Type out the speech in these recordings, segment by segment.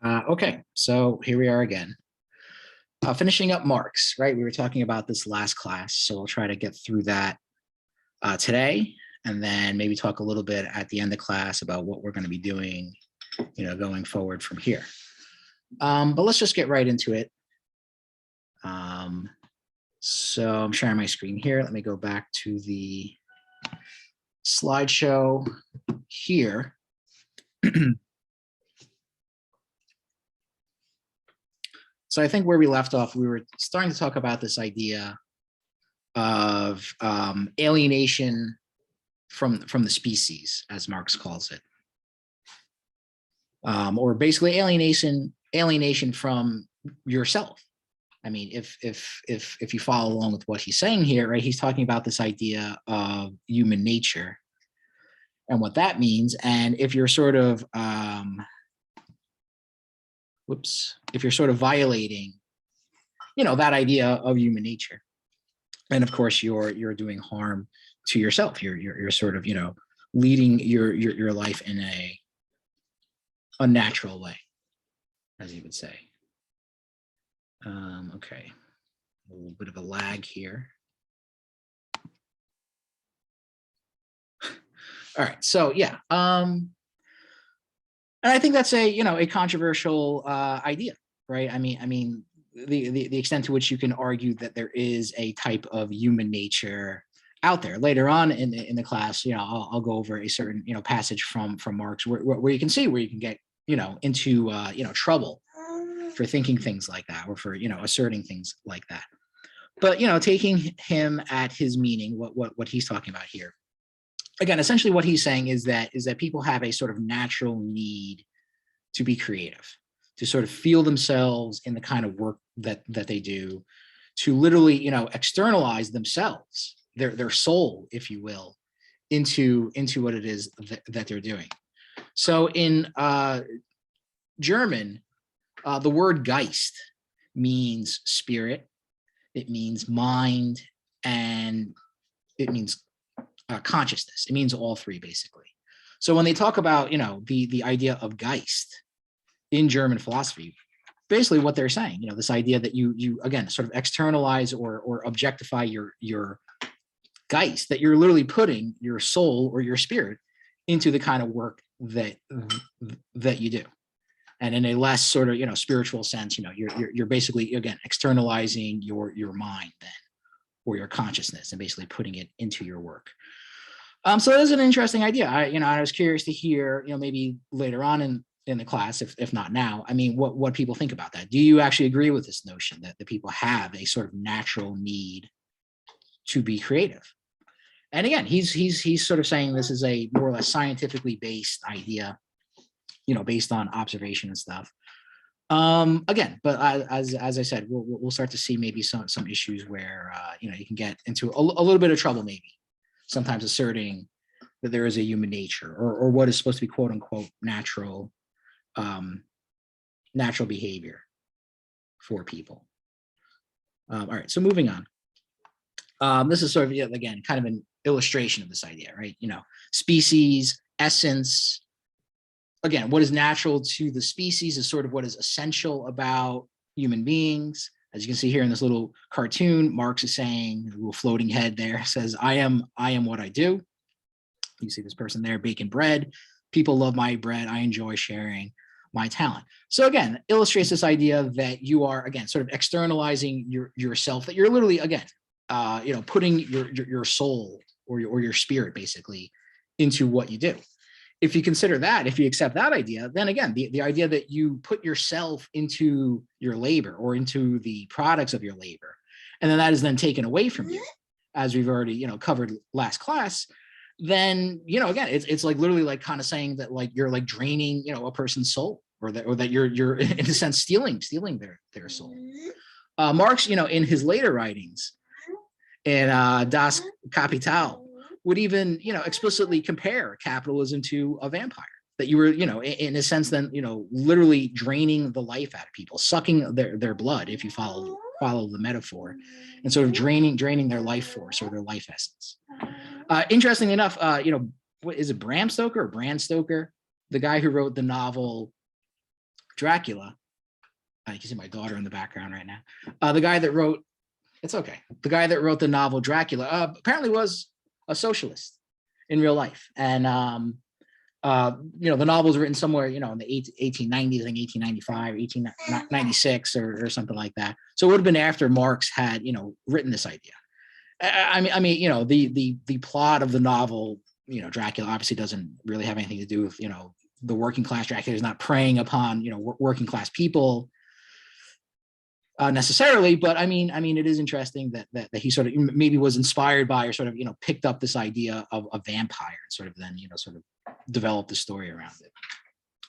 Okay, so here we are again. Finishing up Marx, right? We were talking about this last class, so we'll try to get through that today, and then maybe talk a little bit at the end of class about what we're going to be doing, going forward from here. But let's just get right into it. So I'm sharing my screen here. Let me go back to the slideshow here. So I think where we left off, we were starting to talk about this idea of alienation from the species, as Marx calls it, or basically alienation from yourself. I mean, if you follow along with what he's saying here, right? He's talking about this idea of human nature and what that means, and if you're sort of if you're sort of violating, that idea of human nature, and of course you're doing harm to yourself. You're sort of, leading your life in a unnatural way, as you would say. Okay, a little bit of a lag here. All right, so yeah. And I think that's a controversial idea, right? I mean, the extent to which you can argue that there is a type of human nature out there. Later on in the class, I'll go over a certain passage from Marx where you can see where you can get into trouble for thinking things like that, or for asserting things like that. But taking him at his meaning, what he's talking about here. Again, essentially what he's saying is that people have a sort of natural need to be creative, to sort of feel themselves in the kind of work that they do, to literally, externalize themselves, their soul, if you will, into what it is that they're doing. So in German, the word Geist means spirit, it means mind, and it means consciousness. It means all three, basically. So when they talk about, the idea of Geist in German philosophy, basically what they're saying, this idea that you again sort of externalize or objectify your Geist, that you're literally putting your soul or your spirit into the kind of work that you do. And in a less sort of spiritual sense, you're basically, again, externalizing your mind then, or your consciousness, and basically putting it into your work. So that is an interesting idea. I was curious to hear, maybe later on in the class, if not now, I mean, what people think about that. Do you actually agree with this notion that the people have a sort of natural need to be creative? And again, he's sort of saying this is a more or less scientifically based idea, based on observation and stuff. Again, but as I said, we'll start to see maybe some issues where you can get into a little bit of trouble, maybe sometimes asserting that there is a human nature, or what is supposed to be quote unquote natural behavior for people. All right, so moving on. This is sort of, again, kind of an illustration of this idea, right? Species, essence. Again, what is natural to the species is sort of what is essential about human beings. As you can see here in this little cartoon, Marx is saying, a little floating head there, says, I am what I do. You see this person there baking bread. People love my bread. I enjoy sharing my talent. So again, illustrates this idea that you are, again, sort of externalizing yourself, that you're literally, again, putting your soul or your spirit, basically, into what you do. If you consider that, if you accept that idea, then again, the idea that you put yourself into your labor or into the products of your labor, and then that is then taken away from you, as we've already, covered last class, then, again, it's like literally like kind of saying that like you're like draining, a person's soul, or that you're in a sense stealing their soul. Marx, in his later writings in Das Kapital, would even, explicitly compare capitalism to a vampire, that you were, in a sense, then, literally draining the life out of people, sucking their blood, if you follow the metaphor, and sort of draining their life force or their life essence. Interestingly enough, what is it, Bram Stoker or Bram Stoker, the guy who wrote the novel Dracula. You can see my daughter in the background right now. The guy that wrote, it's okay. The guy that wrote the novel Dracula apparently was a socialist in real life. And, the novel was written somewhere, in the 1890s, I think 1895, 1896 or something like that. So it would have been after Marx had, written this idea. I mean, the plot of the novel, Dracula obviously doesn't really have anything to do with, the working class. Dracula is not preying upon, working class people necessarily, but I mean, it is interesting that he sort of maybe was inspired by or sort of, picked up this idea of a vampire and sort of then, sort of developed the story around it.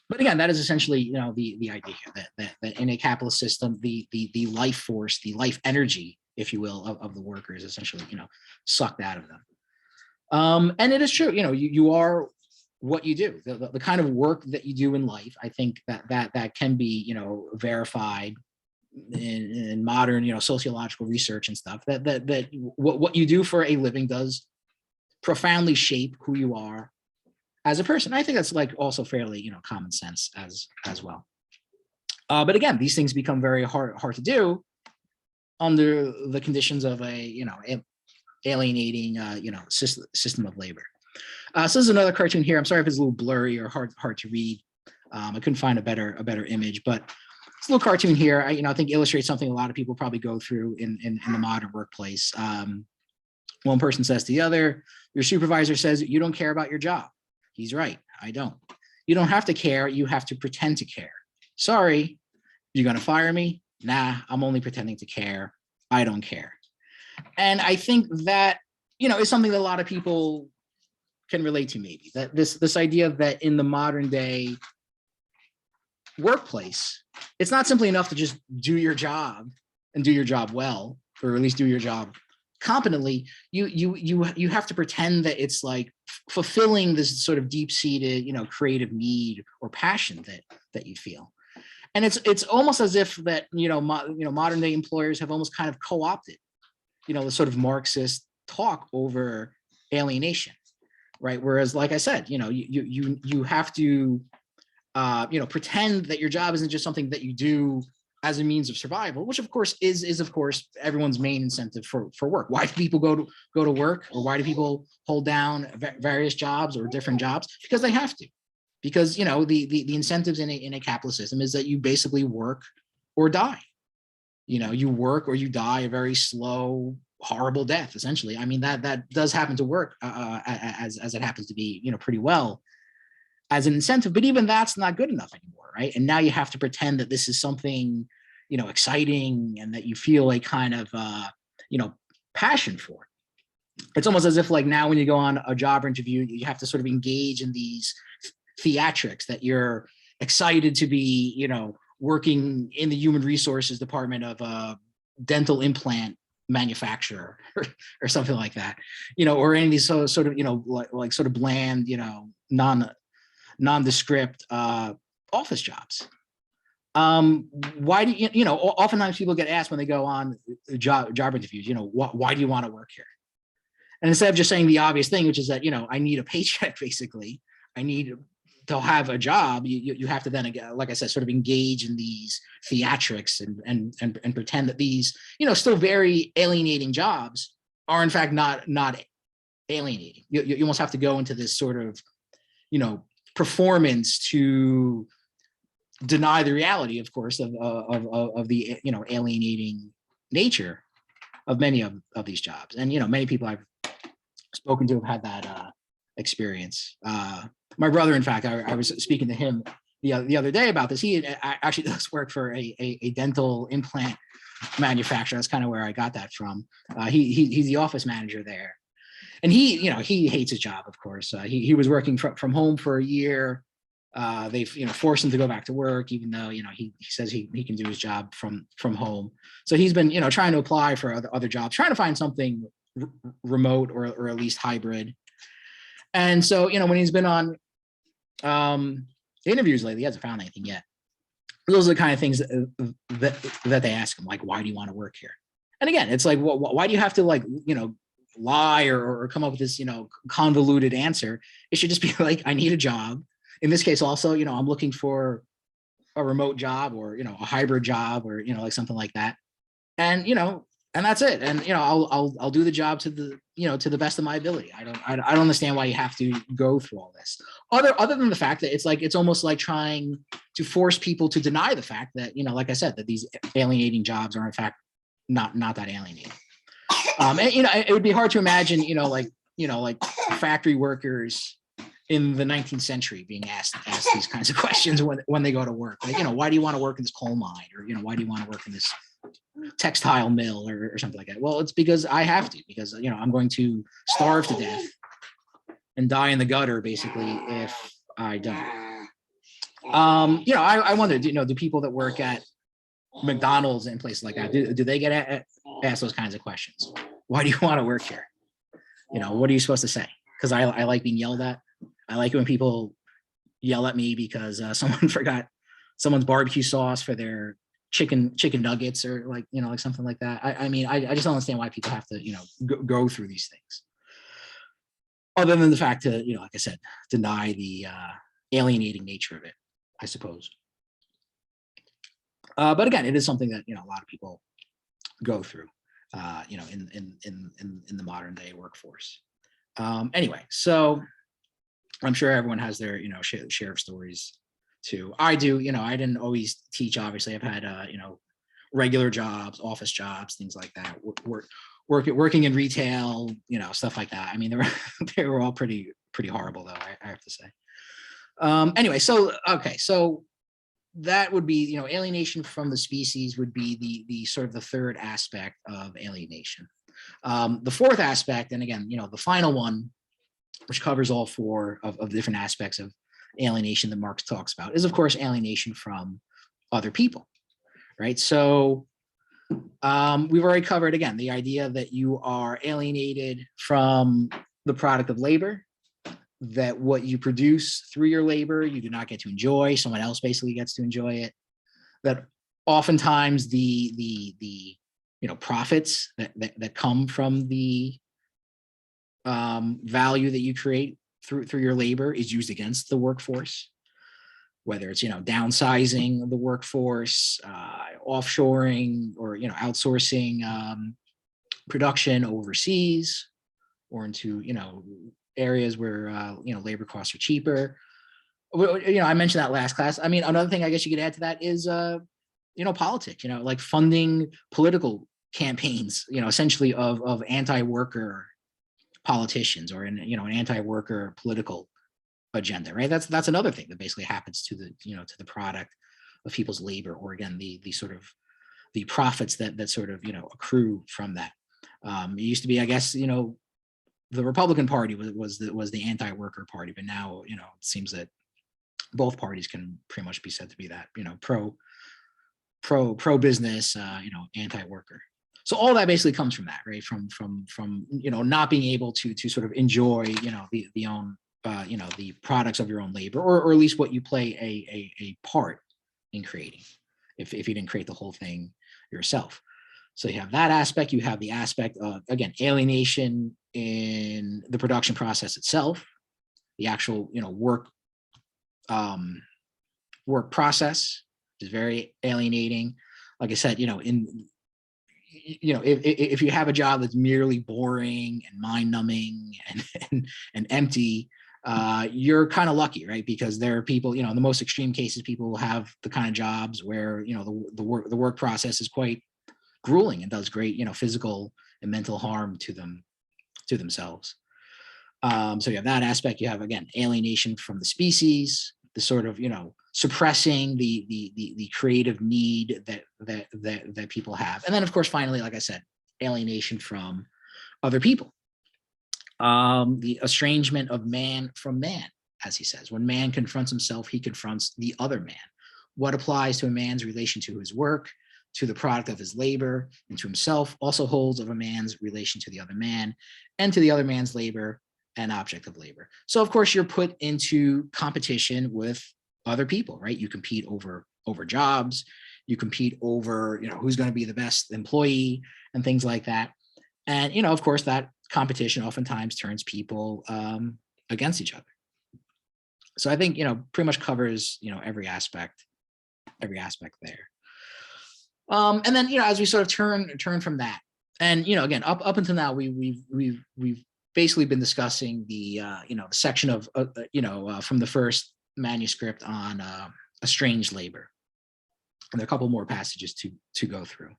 But again, that is essentially, the idea here that in a capitalist system, the life force, the life energy, if you will, of the workers essentially, sucked out of them. And it is true, you are what you do, the kind of work that you do in life. I think that can be, verified in modern, sociological research and stuff, that what you do for a living does profoundly shape who you are as a person. I think that's like also fairly, common sense as well. But again, these things become very hard to do under the conditions of a, alienating, system of labor. So this is another cartoon here. I'm sorry if it's a little blurry or hard to read. I couldn't find a better image, but it's a little cartoon here. I think illustrates something a lot of people probably go through in the modern workplace. One person says to the other, your supervisor says you don't care about your job. He's right, I don't. You don't have to care, you have to pretend to care. Sorry, you're gonna fire me? Nah, I'm only pretending to care. I don't care. And I think that, is something that a lot of people can relate to, maybe, that this idea that in the modern day workplace, it's not simply enough to just do your job and do your job well, or at least do your job competently. You have to pretend that it's like fulfilling this sort of deep-seated, creative need or passion that you feel. And it's almost as if that, modern day employers have almost kind of co-opted, the sort of Marxist talk over alienation, right? Whereas, like I said, you have to pretend that your job isn't just something that you do as a means of survival, which of course is of course everyone's main incentive for work. Why do people go to work, or why do people hold down various jobs or different jobs? Because they have to. Because the incentives in a capitalist system is that you basically work or die. You work or you die a very slow, horrible death, essentially. I mean, that does happen to work as it happens to be, pretty well as an incentive, but even that's not good enough anymore, right? And now you have to pretend that this is something, exciting and that you feel a kind of, passion for. It's almost as if like now when you go on a job interview, you have to sort of engage in these theatrics that you're excited to be, working in the human resources department of a dental implant manufacturer or something like that, or any of these sort of, like sort of bland, nondescript office jobs. Why do oftentimes people get asked when they go on job interviews, why do you want to work here? And instead of just saying the obvious thing, which is that, I need a paycheck, basically, I need to have a job, you have to then, again, like I said, sort of engage in these theatrics and pretend that these, still very alienating jobs are in fact not alienating. You almost have to go into this sort of, performance to deny the reality, of course, of the alienating nature of many of these jobs. And many people I've spoken to have had that experience. My brother, in fact, I was speaking to him the other day about this. He actually does work for a dental implant manufacturer. That's kind of where I got that from. He's the office manager there. And he hates his job, of course. He was working from home for a year. They've forced him to go back to work, even though he says he can do his job from home. So he's been trying to apply for other jobs, trying to find something remote or at least hybrid. And so when he's been on interviews lately, he hasn't found anything yet. Those are the kind of things that they ask him, like, why do you want to work here? And again, it's like, why do you have to lie or come up with this convoluted answer? It should just be like, I need a job. In this case also, I'm looking for a remote job or, you know, a hybrid job or, you know, like something like that. And, you know, and that's it. And, you know, I'll do the job to the, you know, to the best of my ability. I don't understand why you have to go through all this other than the fact that it's like, it's almost like trying to force people to deny the fact that, you know, like I said, that these alienating jobs are in fact not that alienating. And, you know, it would be hard to imagine, you know, like factory workers in the 19th century being asked these kinds of questions when they go to work. Like, you know, why do you want to work in this coal mine? Or, you know, why do you want to work in this textile mill or something like that? Well, it's because I have to, because, you know, I'm going to starve to death and die in the gutter, basically, if I don't. You know, I wonder, you know, do people that work at McDonald's and places like that, do they get asked those kinds of questions? Why do you want to work here? You know, what are you supposed to say? Because I like being yelled at. I like when people yell at me because someone forgot someone's barbecue sauce for their chicken nuggets, or like, you know, like something like that. I mean, I just don't understand why people have to, you know, go through these things. Other than the fact to, you know, like I said, deny the alienating nature of it, I suppose. But again, it is something that, you know, a lot of people go through, you know, in the modern day workforce. Anyway, so I'm sure everyone has their, you know, share of stories too. I do, you know, I didn't always teach, obviously. I've had, you know, regular jobs, office jobs, things like that, working in retail, you know, stuff like that. I mean, they were all pretty horrible, though, I have to say. Anyway, so, okay, so that would be, you know, alienation from the species would be the sort of the third aspect of alienation. The fourth aspect, and again, you know, the final one, which covers all four of the different aspects of alienation that Marx talks about, is of course alienation from other people, right? So we've already covered, again, the idea that you are alienated from the product of labor, that what you produce through your labor, you do not get to enjoy, someone else basically gets to enjoy it, that oftentimes the you know, profits that come from the value that you create through your labor is used against the workforce, whether it's, you know, downsizing the workforce, offshoring, or, you know, outsourcing production overseas or into, you know, areas where you know, labor costs are cheaper. You know, I mentioned that last class. I mean, another thing I guess you could add to that is you know, politics, you know, like funding political campaigns, you know, essentially of anti-worker politicians, or in, you know, an anti-worker political agenda, right? That's another thing that basically happens to the, you know, to the product of people's labor, or again, the sort of the profits that sort of, you know, accrue from that. It used to be, I guess, you know, the Republican Party was the anti-worker party, but now, you know, it seems that both parties can pretty much be said to be that, you know, pro business, you know, anti-worker. So all that basically comes from that, right? From you know, not being able to sort of enjoy, you know, the own you know, the products of your own labor, or at least what you play a part in creating, if you didn't create the whole thing yourself. So you have that aspect. You have the aspect of, again, alienation in the production process itself, the actual, you know, work process is very alienating. Like I said, you know, you know, if you have a job that's merely boring and mind-numbing and empty, you're kind of lucky, right? Because there are people, you know, in the most extreme cases, people will have the kind of jobs where, you know, the work process is quite grueling and does great, you know, physical and mental harm to themselves. So you have that aspect. You have, again, alienation from the species, the sort of, you know, suppressing the creative need that people have. And then, of course, finally, like I said, alienation from other people. The estrangement of man from man, as he says. When man confronts himself, he confronts the other man. What applies to a man's relation to his work, to the product of his labor, and to himself also holds of a man's relation to the other man, and to the other man's labor and object of labor. So, of course, you're put into competition with other people, right? You compete over jobs, you compete over, you know, who's going to be the best employee and things like that. And, you know, of course, that competition oftentimes turns people against each other. So I think, you know, pretty much covers, you know, every aspect aspect there. And then, as we sort of turn from that, and again, up until now, we've basically been discussing the the section of from the first manuscript on estranged labor, and there are a couple more passages to go through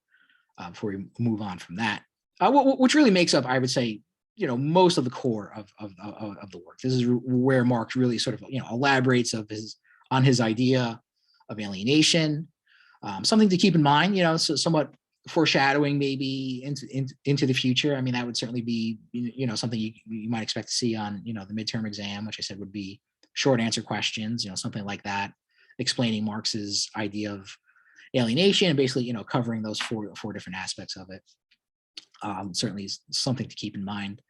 before we move on from that, which really makes up, I would say, most of the core of the work. This is where Marx really sort of elaborates on his idea of alienation. Something to keep in mind, so somewhat foreshadowing maybe into the future. I mean, that would certainly be something you might expect to see on the midterm exam, which I said would be short answer questions, something like that, explaining Marx's idea of alienation and basically covering those four different aspects of it. Certainly is something to keep in mind.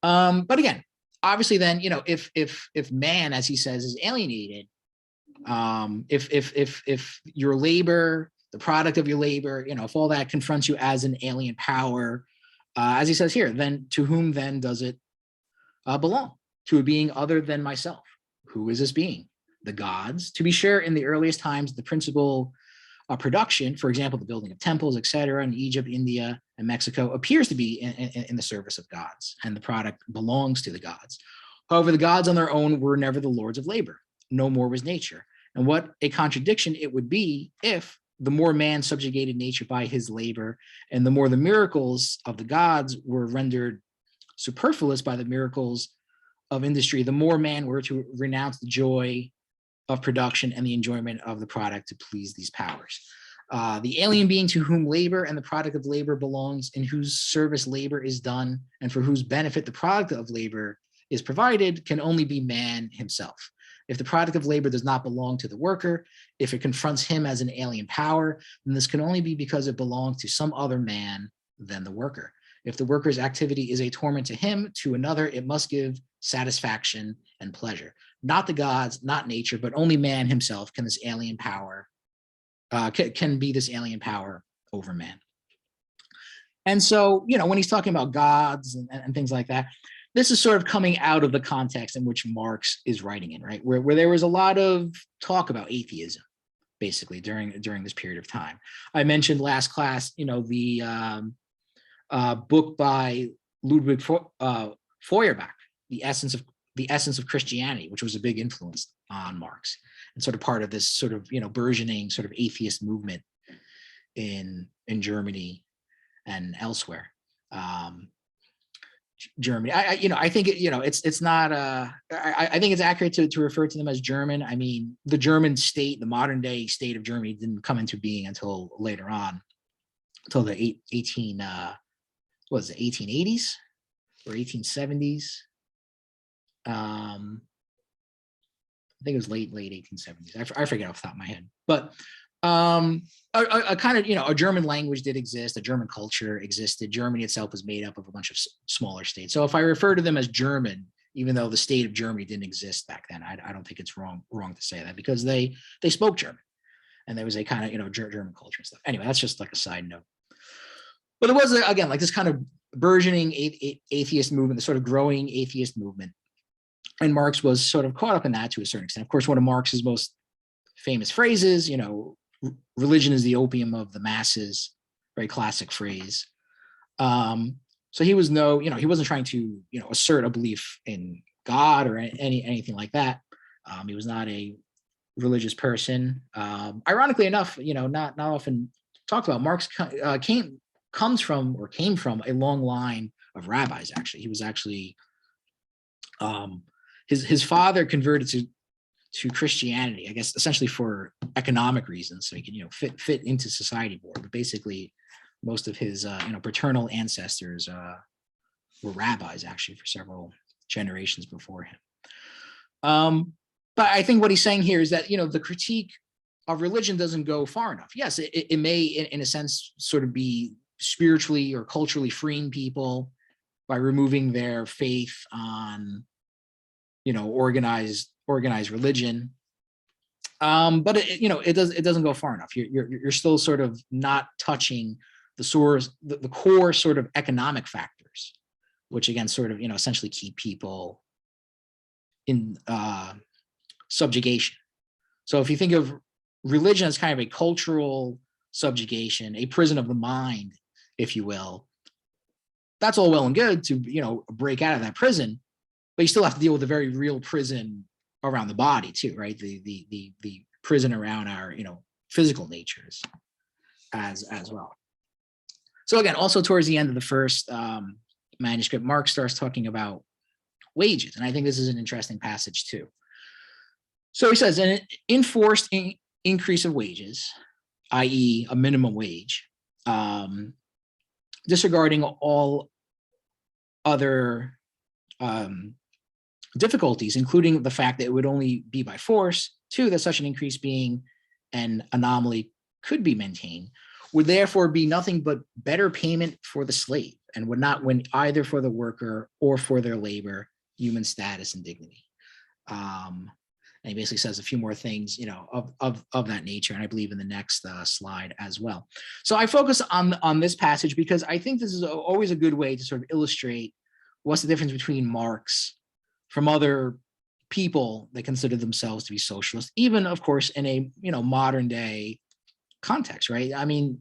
But again, obviously, then if man, as he says, is alienated, if your labor, the product of your labor, if all that confronts you as an alien power, as he says here, then to whom then does it belong? To a being other than myself. Who is this being? The gods. To be sure, in the earliest times, the principal production, for example, the building of temples, etc., in Egypt, India, and Mexico, appears to be in the service of gods, and the product belongs to the gods. However, the gods on their own were never the lords of labor. No more was nature. And what a contradiction it would be if the more man subjugated nature by his labor, and the more the miracles of the gods were rendered superfluous by the miracles of industry, the more man were to renounce the joy of production and the enjoyment of the product to please these powers. The alien being to whom labor and the product of labor belongs, in whose service labor is done, and for whose benefit the product of labor is provided, can only be man himself. If the product of labor does not belong to the worker, if it confronts him as an alien power, then this can only be because it belongs to some other man than the worker. If the worker's activity is a torment to him, to another, it must give satisfaction and pleasure. Not the gods, not nature, but only man himself can this alien power, can be this alien power over man. And so, when he's talking about gods and things like that, this is sort of coming out of the context in which Marx is writing in, right? Where there was a lot of talk about atheism, basically, during this period of time. I mentioned last class, the book by Ludwig Feuerbach, The Essence of Christianity, which was a big influence on Marx and sort of part of this sort of, burgeoning sort of atheist movement in Germany and elsewhere. Germany, I think it's not. I think it's accurate to refer to them as German. I mean, the German state, the modern day state of Germany, didn't come into being until later on, until the 1880s or 1870s. I think it was late 1870s. I forget off the top of my head, but a kind of a German language did exist, a German culture existed. Germany itself was made up of a bunch of smaller states. So if I refer to them as German, even though the state of Germany didn't exist back then, I don't think it's wrong to say that, because they spoke German, and there was a kind of German culture and stuff. Anyway, that's just like a side note. But it was again like this kind of burgeoning atheist movement, the sort of growing atheist movement, and Marx was sort of caught up in that to a certain extent. Of course, one of Marx's most famous phrases, religion is the opium of the masses, very classic phrase. So he was he wasn't trying to, assert a belief in God or anything like that. He was not a religious person. Ironically enough, not often talked about. Marx came from a long line of rabbis. Actually, he was actually his father converted to Christianity, I guess, essentially for economic reasons, so he could, fit into society more. But basically, most of his, paternal ancestors were rabbis, actually, for several generations before him. But I think what he's saying here is that, the critique of religion doesn't go far enough. Yes, it may, in a sense, sort of be spiritually or culturally freeing people by removing their faith on, organized religion, but it doesn't go far enough. You're still sort of not touching the source, the core sort of economic factors, which again sort of essentially keep people in subjugation. So if you think of religion as kind of a cultural subjugation, a prison of the mind, if you will. That's all well and good to, break out of that prison, but you still have to deal with a very real prison around the body too, right? The prison around our, physical natures as well. So again, also towards the end of the first manuscript, Marx starts talking about wages, and I think this is an interesting passage too. So he says, an enforced increase of wages, i.e. a minimum wage, disregarding all other difficulties, including the fact that it would only be by force, two, that such an increase being an anomaly could be maintained, would therefore be nothing but better payment for the slave, and would not win either for the worker or for their labor, human status, and dignity. And he basically says a few more things, of that nature, and I believe in the next slide as well. So I focus on this passage because I think this is always a good way to sort of illustrate what's the difference between Marx from other people that consider themselves to be socialists, even, of course, in a modern day context, right? I mean,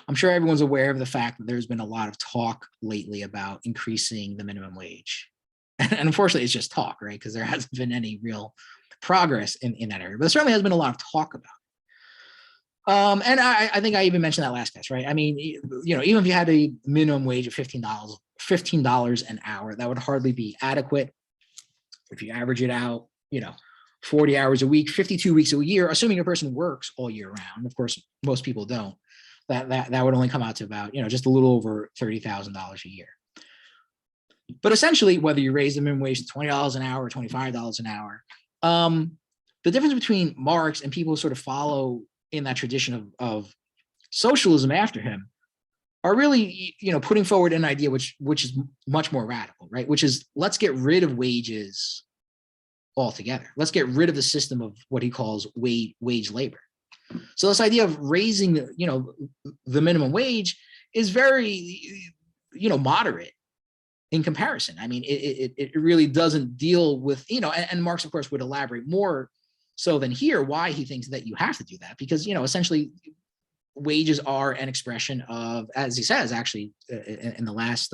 I'm sure everyone's aware of the fact that there's been a lot of talk lately about increasing the minimum wage. And unfortunately, it's just talk, right? Because there hasn't been any real progress in that area, but there certainly has been a lot of talk about it. And I think I even mentioned that last class, right? I mean, even if you had a minimum wage of $15 an hour, that would hardly be adequate. If you average it out, 40 hours a week, 52 weeks a year, assuming a person works all year round. Of course, most people don't. That would only come out to about, just a little over $30,000 a year. But essentially, whether you raise the minimum wage to $20 an hour or $25 an hour, the difference between Marx and people who sort of follow in that tradition of socialism after him are really, putting forward an idea which is much more radical, right? Which is, let's get rid of wages altogether. Let's get rid of the system of what he calls wage labor. So this idea of raising the minimum wage is very, moderate in comparison. I mean, it really doesn't deal with, and Marx, of course, would elaborate more so than here why he thinks that you have to do that, because, essentially wages are an expression of, as he says, actually, in the last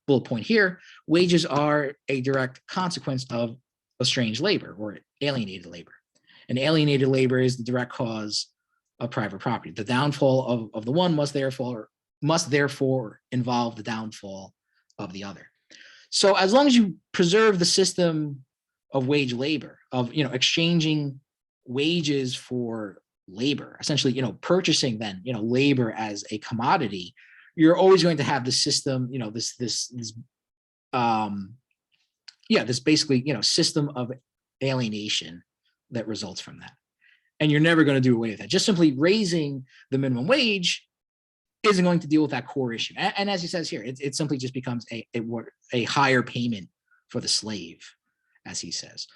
bullet point here, wages are a direct consequence of estranged labor or alienated labor. And alienated labor is the direct cause of private property. The downfall of the one must therefore involve the downfall of the other. So as long as you preserve the system of wage labor, of exchanging wages for labor, essentially purchasing then labor as a commodity, you're always going to have the system, this basically system of alienation that results from that. And you're never going to do away with that. Just simply raising the minimum wage isn't going to deal with that core issue. And as he says here, it simply just becomes a higher payment for the slave, as he says.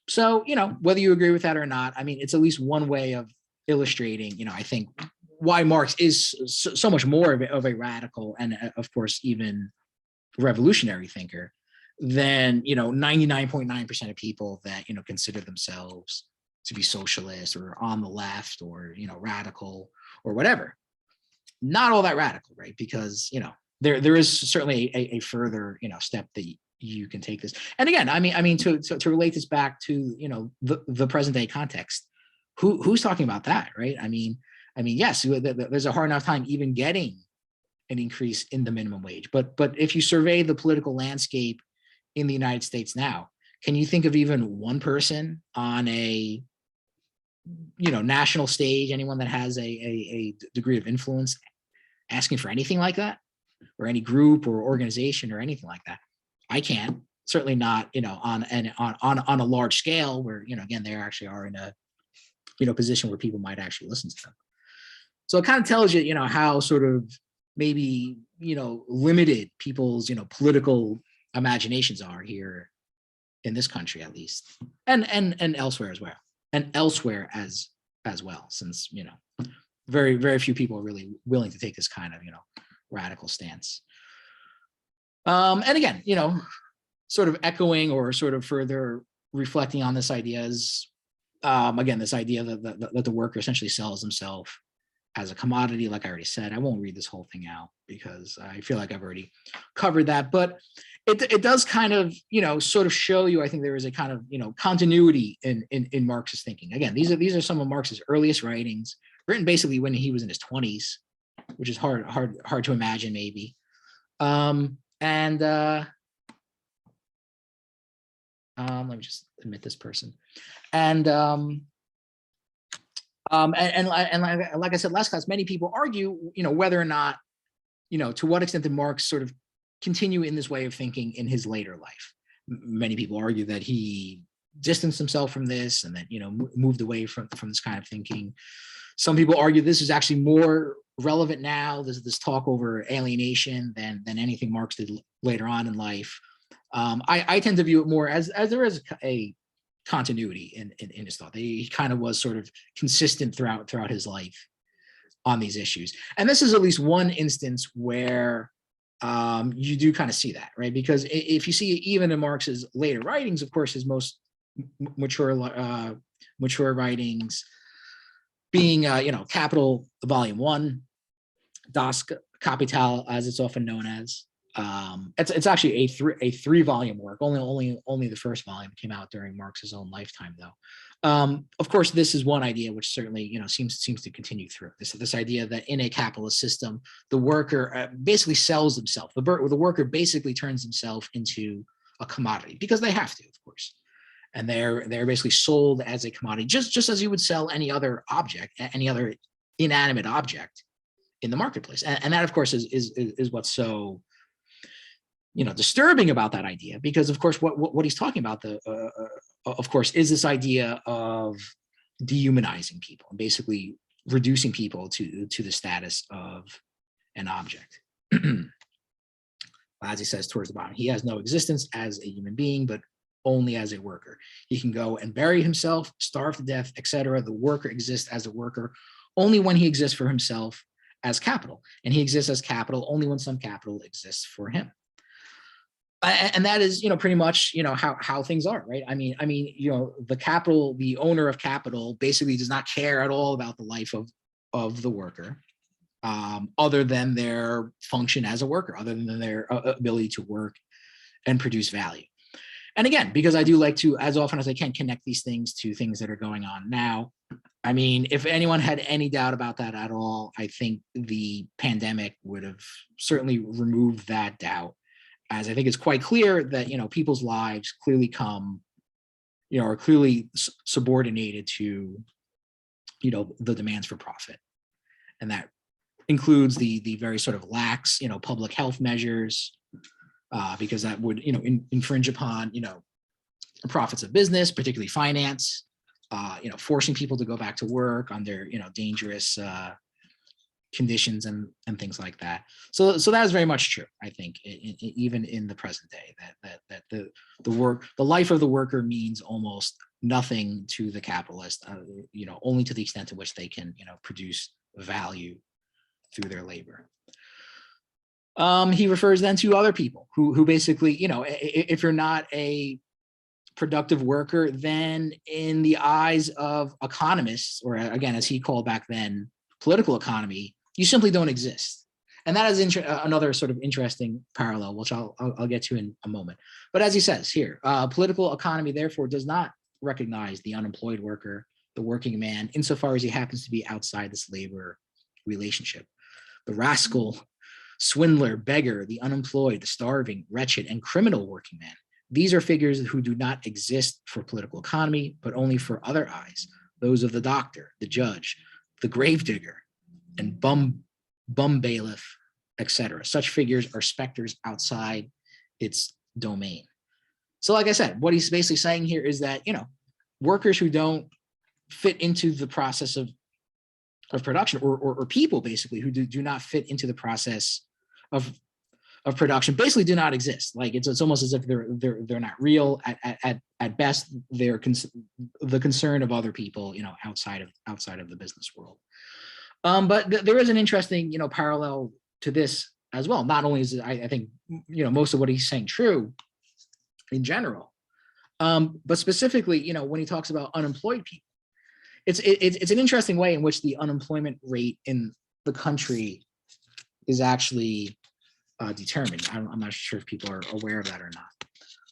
So, whether you agree with that or not, I mean, it's at least one way of illustrating, I think, why Marx is so much more of a radical and, of course, even revolutionary thinker than, 99.9% of people that, consider themselves to be socialist or on the left or, radical or whatever. Not all that radical, right? Because, there is certainly a further, step that you can take this. And again, I mean, to relate this back to, the present day context, who's talking about that, right? I mean, yes, there's a hard enough time even getting an increase in the minimum wage. But if you survey the political landscape in the United States now, can you think of even one person on a national stage, anyone that has a degree of influence, asking for anything like that, or any group or organization or anything like that? I can't. Certainly not, on a large scale where, again, they actually are in a position where people might actually listen to them. So it kind of tells you, how sort of maybe, limited people's, political imaginations are here in this country, at least, and elsewhere as well, since, very, very few people are really willing to take this kind of, radical stance. And again, sort of echoing or sort of further reflecting on this idea is again, this idea that the worker essentially sells himself as a commodity, like I already said. I won't read this whole thing out because I feel like I've already covered that, but it does kind of, sort of show you, I think there is a kind of, continuity in Marx's thinking. Again, these are some of Marx's earliest writings, written basically when he was in his 20s, which is hard to imagine maybe. Let me just admit this person. And like I said last class, many people argue, whether or not, to what extent did Marx sort of continue in this way of thinking in his later life. Many people argue that he distanced himself from this and that, moved away from this kind of thinking. Some people argue this is actually more relevant now, this talk over alienation than anything Marx did later on in life. I tend to view it more as there is a continuity in his thought. He kind of was sort of consistent throughout his life on these issues. And this is at least one instance where you do kind of see that, right? Because if you see even in Marx's later writings, of course, his most mature writings being, Capital Volume 1, Das Kapital, as it's often known as. It's actually a three-volume work. Only the first volume came out during Marx's own lifetime, though. Of course, this is one idea which certainly, seems to continue through this idea that in a capitalist system, the worker basically sells himself. The worker basically turns himself into a commodity because they have to, of course, and they're basically sold as a commodity, just as you would sell any other object, any other inanimate object in the marketplace. And that, of course, is what's so disturbing about that idea, because of course what he's talking about, of course, is this idea of dehumanizing people and basically reducing people to the status of an object. As he says towards the bottom, he has no existence as a human being, but only as a worker. He can go and bury himself, starve to death, etc. The worker exists as a worker only when he exists for himself as capital, and he exists as capital only when some capital exists for him. And that is, pretty much, how things are, right? I mean, the owner of capital basically does not care at all about the life of the worker, other than their function as a worker, other than their ability to work and produce value. And again, because I do like to, as often as I can, connect these things to things that are going on now. I mean, if anyone had any doubt about that at all, I think the pandemic would have certainly removed that doubt, as I think it's quite clear that, people's lives clearly are clearly subordinated to, the demands for profit. And that includes the very sort of lax, public health measures, because that would, infringe upon, profits of business, particularly finance, forcing people to go back to work under, dangerous conditions and things like that. So that is very much true, I think, even in the present day, that the life of the worker means almost nothing to the capitalist, only to the extent to which they can, produce value through their labor. He refers then to other people who basically, if you're not a productive worker, then in the eyes of economists, or again, as he called back then, political economy, you simply don't exist. And that is another sort of interesting parallel, which I'll get to in a moment. But as he says here, political economy, therefore, does not recognize the unemployed worker, the working man, insofar as he happens to be outside this labor relationship. The rascal, swindler, beggar, the unemployed, the starving, wretched, and criminal working man. These are figures who do not exist for political economy, but only for other eyes, those of the doctor, the judge, the gravedigger, and bum bailiff, etc. Such figures are specters outside its domain. So like I said, what he's basically saying here is that, workers who don't fit into the process of production, or people basically who do not fit into the process of production, basically do not exist. Like it's almost as if they're not real. At best, they're the concern of other people, outside of the business world. But there is an interesting, parallel to this as well. Not only is it, I think, most of what he's saying true in general, but specifically, when he talks about unemployed people, it's an interesting way in which the unemployment rate in the country is actually determined. I'm not sure if people are aware of that or not.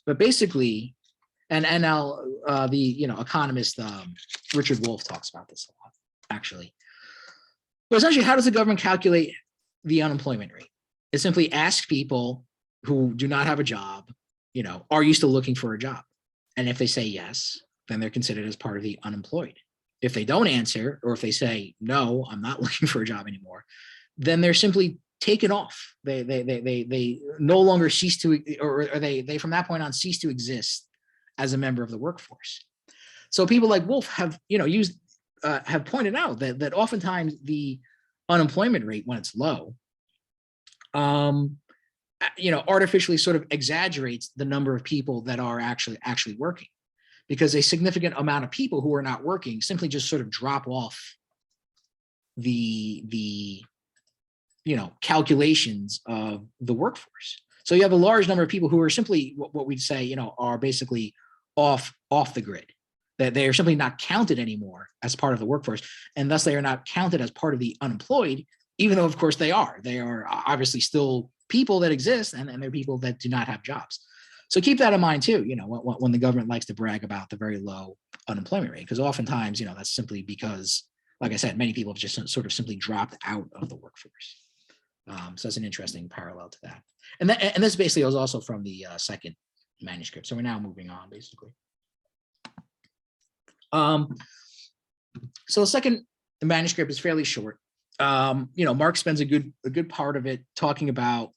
But basically, and now the economist Richard Wolff talks about this a lot, actually. But essentially, how does the government calculate the unemployment rate? It simply asks people who do not have a job, are you still looking for a job? And if they say yes, then they're considered as part of the unemployed. If they don't answer, or if they say, no, I'm not looking for a job anymore, then they're simply taken off. They no longer cease to, or they from that point on cease to exist as a member of the workforce. So people like Wolff have, have pointed out that oftentimes the unemployment rate, when it's low, artificially sort of exaggerates the number of people that are actually working, because a significant amount of people who are not working simply just sort of drop off the calculations of the workforce. So you have a large number of people who are simply what we'd say, are basically off the grid, that they are simply not counted anymore as part of the workforce, and thus they are not counted as part of the unemployed, even though of course they are obviously still people that exist, and they're people that do not have jobs. So keep that in mind too, when the government likes to brag about the very low unemployment rate, because oftentimes, that's simply because, like I said, many people have just sort of simply dropped out of the workforce. So that's an interesting parallel to that. And this basically was also from the second manuscript. So we're now moving on, basically. So the second manuscript is fairly short. Marx spends a good part of it talking about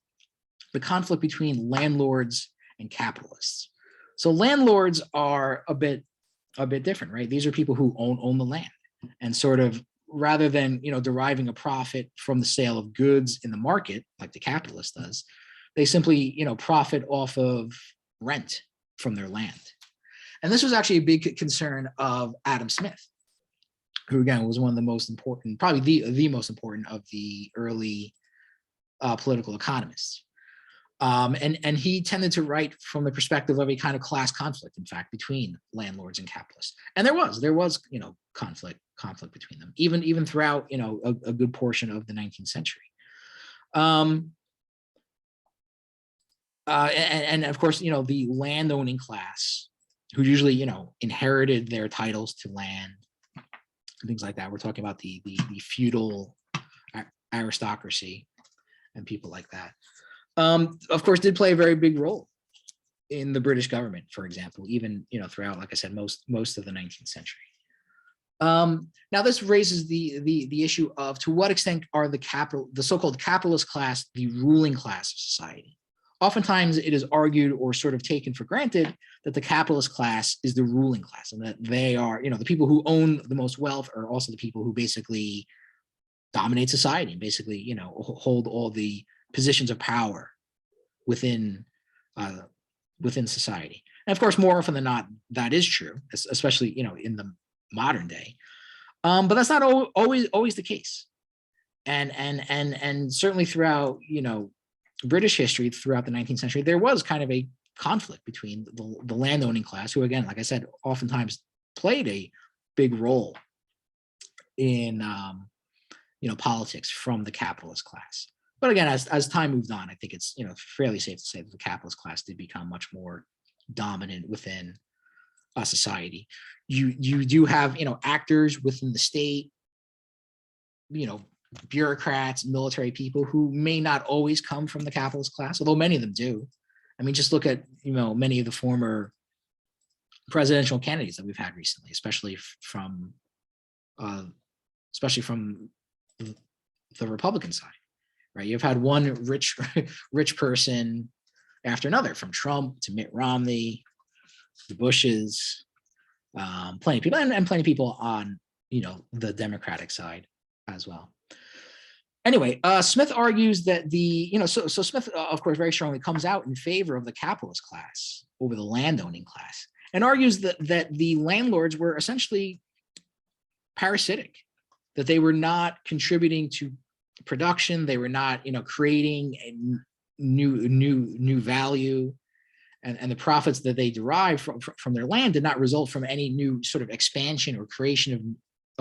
the conflict between landlords and capitalists. So landlords are a bit different, right? These are people who own the land, and sort of, rather than deriving a profit from the sale of goods in the market like the capitalist does, they simply profit off of rent from their land. And this was actually a big concern of Adam Smith, who again was one of the most important, probably the most important of the early political economists. And he tended to write from the perspective of a kind of class conflict, in fact, between landlords and capitalists. And there was conflict between them, even throughout a good portion of the 19th century. And of course, the landowning class, who usually inherited their titles to land, things like that. We're talking about the feudal aristocracy and people like that. Of course, did play a very big role in the British government, for example, even throughout, like I said, most of the 19th century. Now, this raises the issue of, to what extent are the so-called capitalist class the ruling class of society? Oftentimes, it is argued or sort of taken for granted that the capitalist class is the ruling class, and that they are, the people who own the most wealth are also the people who basically dominate society and basically, hold all the positions of power within society. And of course, more often than not, that is true, especially in the modern day. But that's not always the case. And certainly throughout British history, throughout the 19th century, there was kind of a conflict between the landowning class, who, again, like I said, oftentimes played a big role in politics, from the capitalist class. But again, as time moved on, I think it's fairly safe to say that the capitalist class did become much more dominant within society. You do have actors within the state, bureaucrats, military people who may not always come from the capitalist class, although many of them do. I mean, just look at many of the former presidential candidates that we've had recently, especially from the Republican side, right? You've had one rich person after another, from Trump to Mitt Romney, the Bushes, plenty of people, and plenty of people on the Democratic side as well. Anyway, Smith argues that so Smith, of course, very strongly comes out in favor of the capitalist class over the landowning class, and argues that the landlords were essentially parasitic, that they were not contributing to production, they were not creating a new value, and the profits that they derived from their land did not result from any new sort of expansion or creation of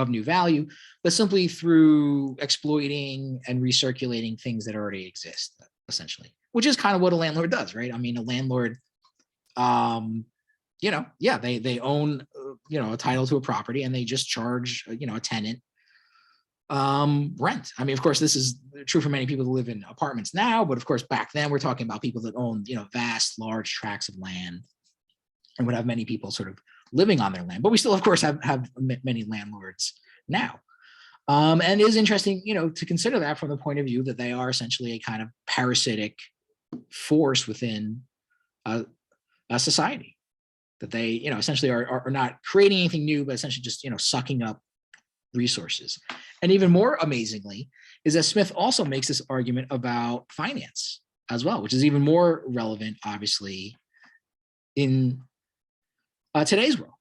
new value, but simply through exploiting and recirculating things that already exist, essentially, which is kind of what a landlord does, right? I mean, a landlord, yeah, they own, a title to a property, and they just charge, a tenant rent. I mean, of course, this is true for many people who live in apartments now, but of course, back then we're talking about people that own, vast, large tracts of land, and would have many people sort of living on their land. But we still, of course, have many landlords now. And it is interesting, to consider that from the point of view that they are essentially a kind of parasitic force within a society, that they, essentially are not creating anything new, but essentially just, sucking up resources. And even more amazingly is that Smith also makes this argument about finance as well, which is even more relevant, obviously, in today's world,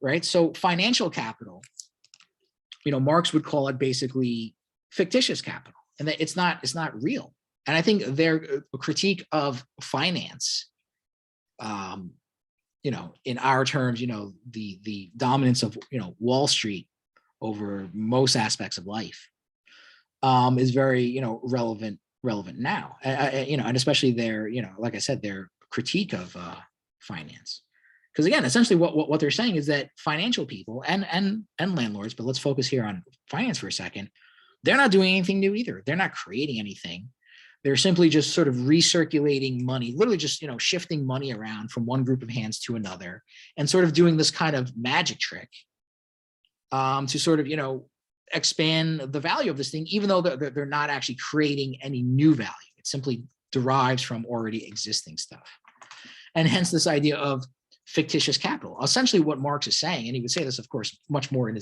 right? So financial capital, Marx would call it basically fictitious capital, and that it's not real. And I think their critique of finance, in our terms, the dominance of, Wall Street over most aspects of life, is very, relevant now, and especially their, like I said, their critique of finance. Because again, essentially what they're saying is that financial people and landlords, but let's focus here on finance for a second, they're not doing anything new either. They're not creating anything. They're simply just sort of recirculating money, literally just, shifting money around from one group of hands to another, and sort of doing this kind of magic trick to sort of, expand the value of this thing, even though they're not actually creating any new value. It simply derives from already existing stuff. And hence this idea of fictitious capital. Essentially what Marx is saying, and he would say this, of course, much more in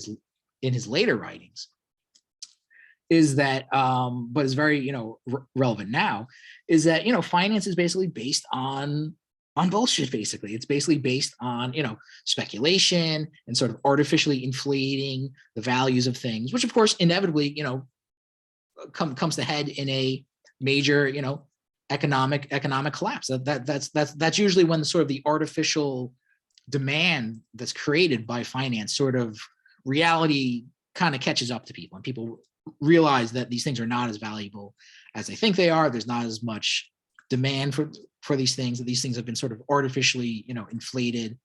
his later writings, is that, but is very, relevant now, is that, finance is basically based on bullshit, basically. It's basically based on, speculation and sort of artificially inflating the values of things, which of course inevitably, comes to head in a major, economic collapse. That's usually when the sort of the artificial demand that's created by finance, sort of reality kind of catches up to people, and people realize that these things are not as valuable as they think they are. There's not as much demand for these things, that these things have been sort of artificially, inflated.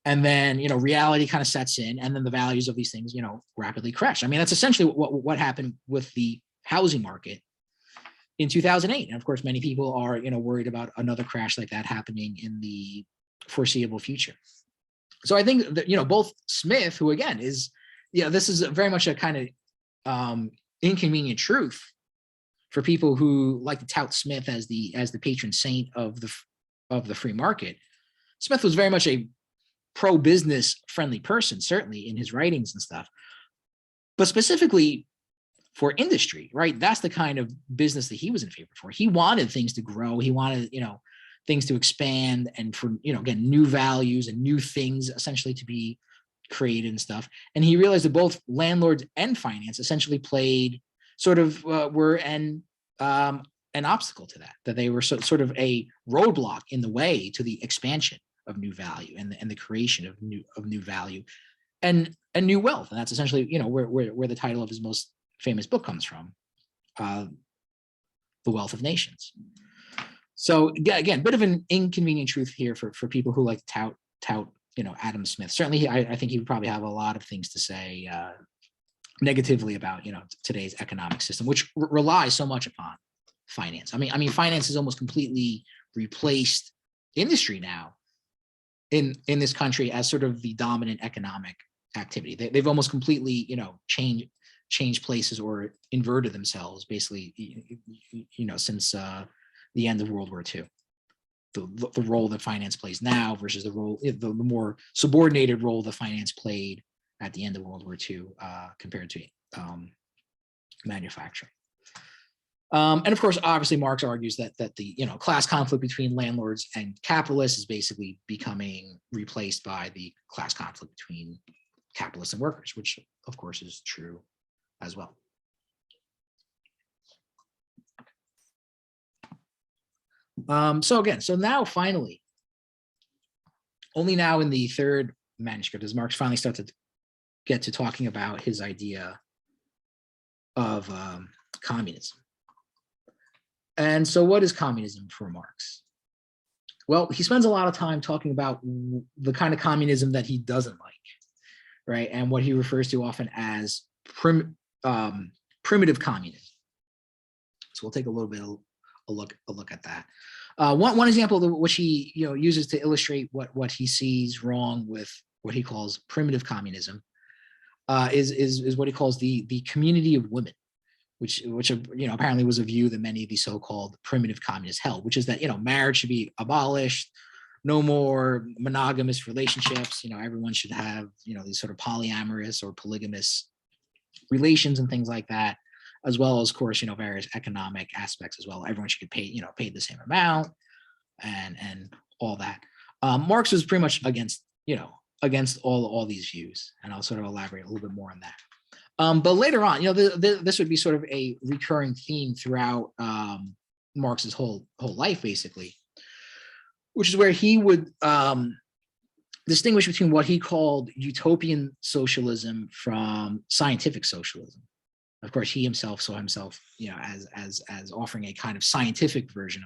And then, reality kind of sets in, and then the values of these things, rapidly crash. I mean, that's essentially what happened with the housing market in 2008. And of course, many people are, worried about another crash like that happening in the foreseeable future. So I think that, both Smith, who again is, this is very much a kind of inconvenient truth for people who like to tout Smith as the patron saint of the free market. Smith was very much a pro-business friendly person, certainly in his writings and stuff, but specifically for industry, right? That's the kind of business that he was in favor for. He wanted things to grow. He wanted, things to expand, and for, again, new values and new things essentially to be created and stuff. And he realized that both landlords and finance essentially played sort of were an obstacle to that they were sort of a roadblock in the way to the expansion of new value and the creation of new value and new wealth. And that's essentially, where the title of his most famous book comes from, The Wealth of Nations. So again, bit of an inconvenient truth here for people who like to tout, Adam Smith. Certainly, I think he would probably have a lot of things to say negatively about, today's economic system, which relies so much upon finance. I mean, finance has almost completely replaced industry now in this country as sort of the dominant economic activity. They've almost completely, changed places or inverted themselves, basically, since the end of World War II. The role that finance plays now versus the more subordinated role that finance played at the end of World War II compared to manufacturing. And of course, obviously, Marx argues that the class conflict between landlords and capitalists is basically becoming replaced by the class conflict between capitalists and workers, which of course is true as well. So now finally, only now in the third manuscript does Marx finally start to get to talking about his idea of communism. And so what is communism for Marx? Well, he spends a lot of time talking about the kind of communism that he doesn't like, right? And what he refers to often as primitive communism. So we'll take a little bit of a look at that. One example of which he uses to illustrate what he sees wrong with what he calls primitive communism is what he calls the community of women, which apparently was a view that many of these so-called primitive communists held, which is that marriage should be abolished, no more monogamous relationships. Everyone should have these sort of polyamorous or polygamous relations and things like that, as well as, of course, various economic aspects as well. Everyone should get paid, paid the same amount, and all that. Marx was pretty much against all these views, and I'll sort of elaborate a little bit more on that. But later on, this would be sort of a recurring theme throughout Marx's whole life, basically, which is where he would distinguish between what he called utopian socialism from scientific socialism. Of course, he himself saw himself, as offering a kind of scientific version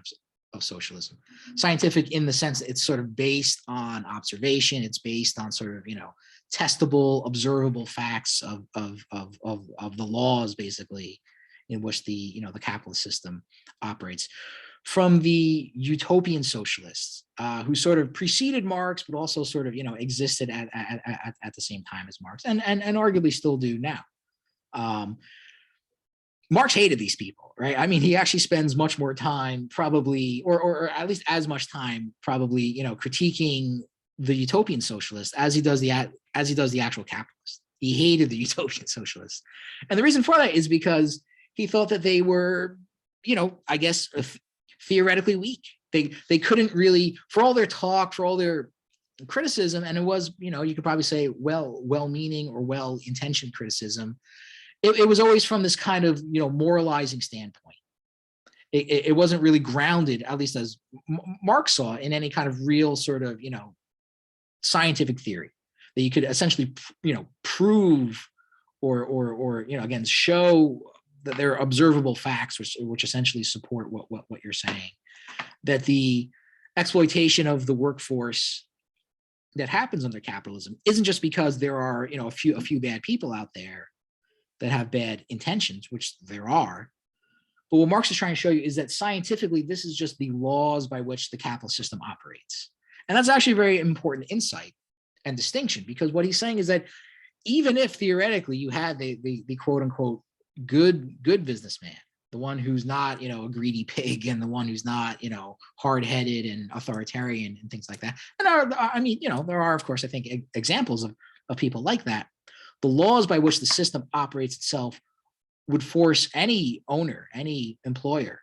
of socialism. Scientific in the sense that it's sort of based on observation. It's based on sort of, testable, observable facts of the laws, basically, in which the capitalist system operates. From the utopian socialists, who sort of preceded Marx, but also sort of existed at the same time as Marx, and arguably still do now. Marx hated these people, right? I mean, he actually spends much more time, probably, or at least as much time, probably, critiquing the utopian socialists as he does the actual capitalist. He hated the utopian socialists, and the reason for that is because he thought that they were, I guess, theoretically weak. They couldn't really, for all their talk, for all their criticism, and it was, you could probably say well-meaning or well-intentioned criticism. It was always from this kind of moralizing standpoint. It wasn't really grounded, at least as Marx saw, in any kind of real sort of scientific theory that you could essentially prove or again show that there are observable facts which essentially support what you're saying, that the exploitation of the workforce that happens under capitalism isn't just because there are a few bad people out there that have bad intentions, which there are. But what Marx is trying to show you is that scientifically, this is just the laws by which the capitalist system operates. And that's actually a very important insight and distinction, because what he's saying is that even if theoretically you had the quote unquote good businessman, the one who's not, a greedy pig, and the one who's not, hard-headed and authoritarian and things like that. And there are, of course, I think, examples of people like that. The laws by which the system operates itself would force any owner, any employer,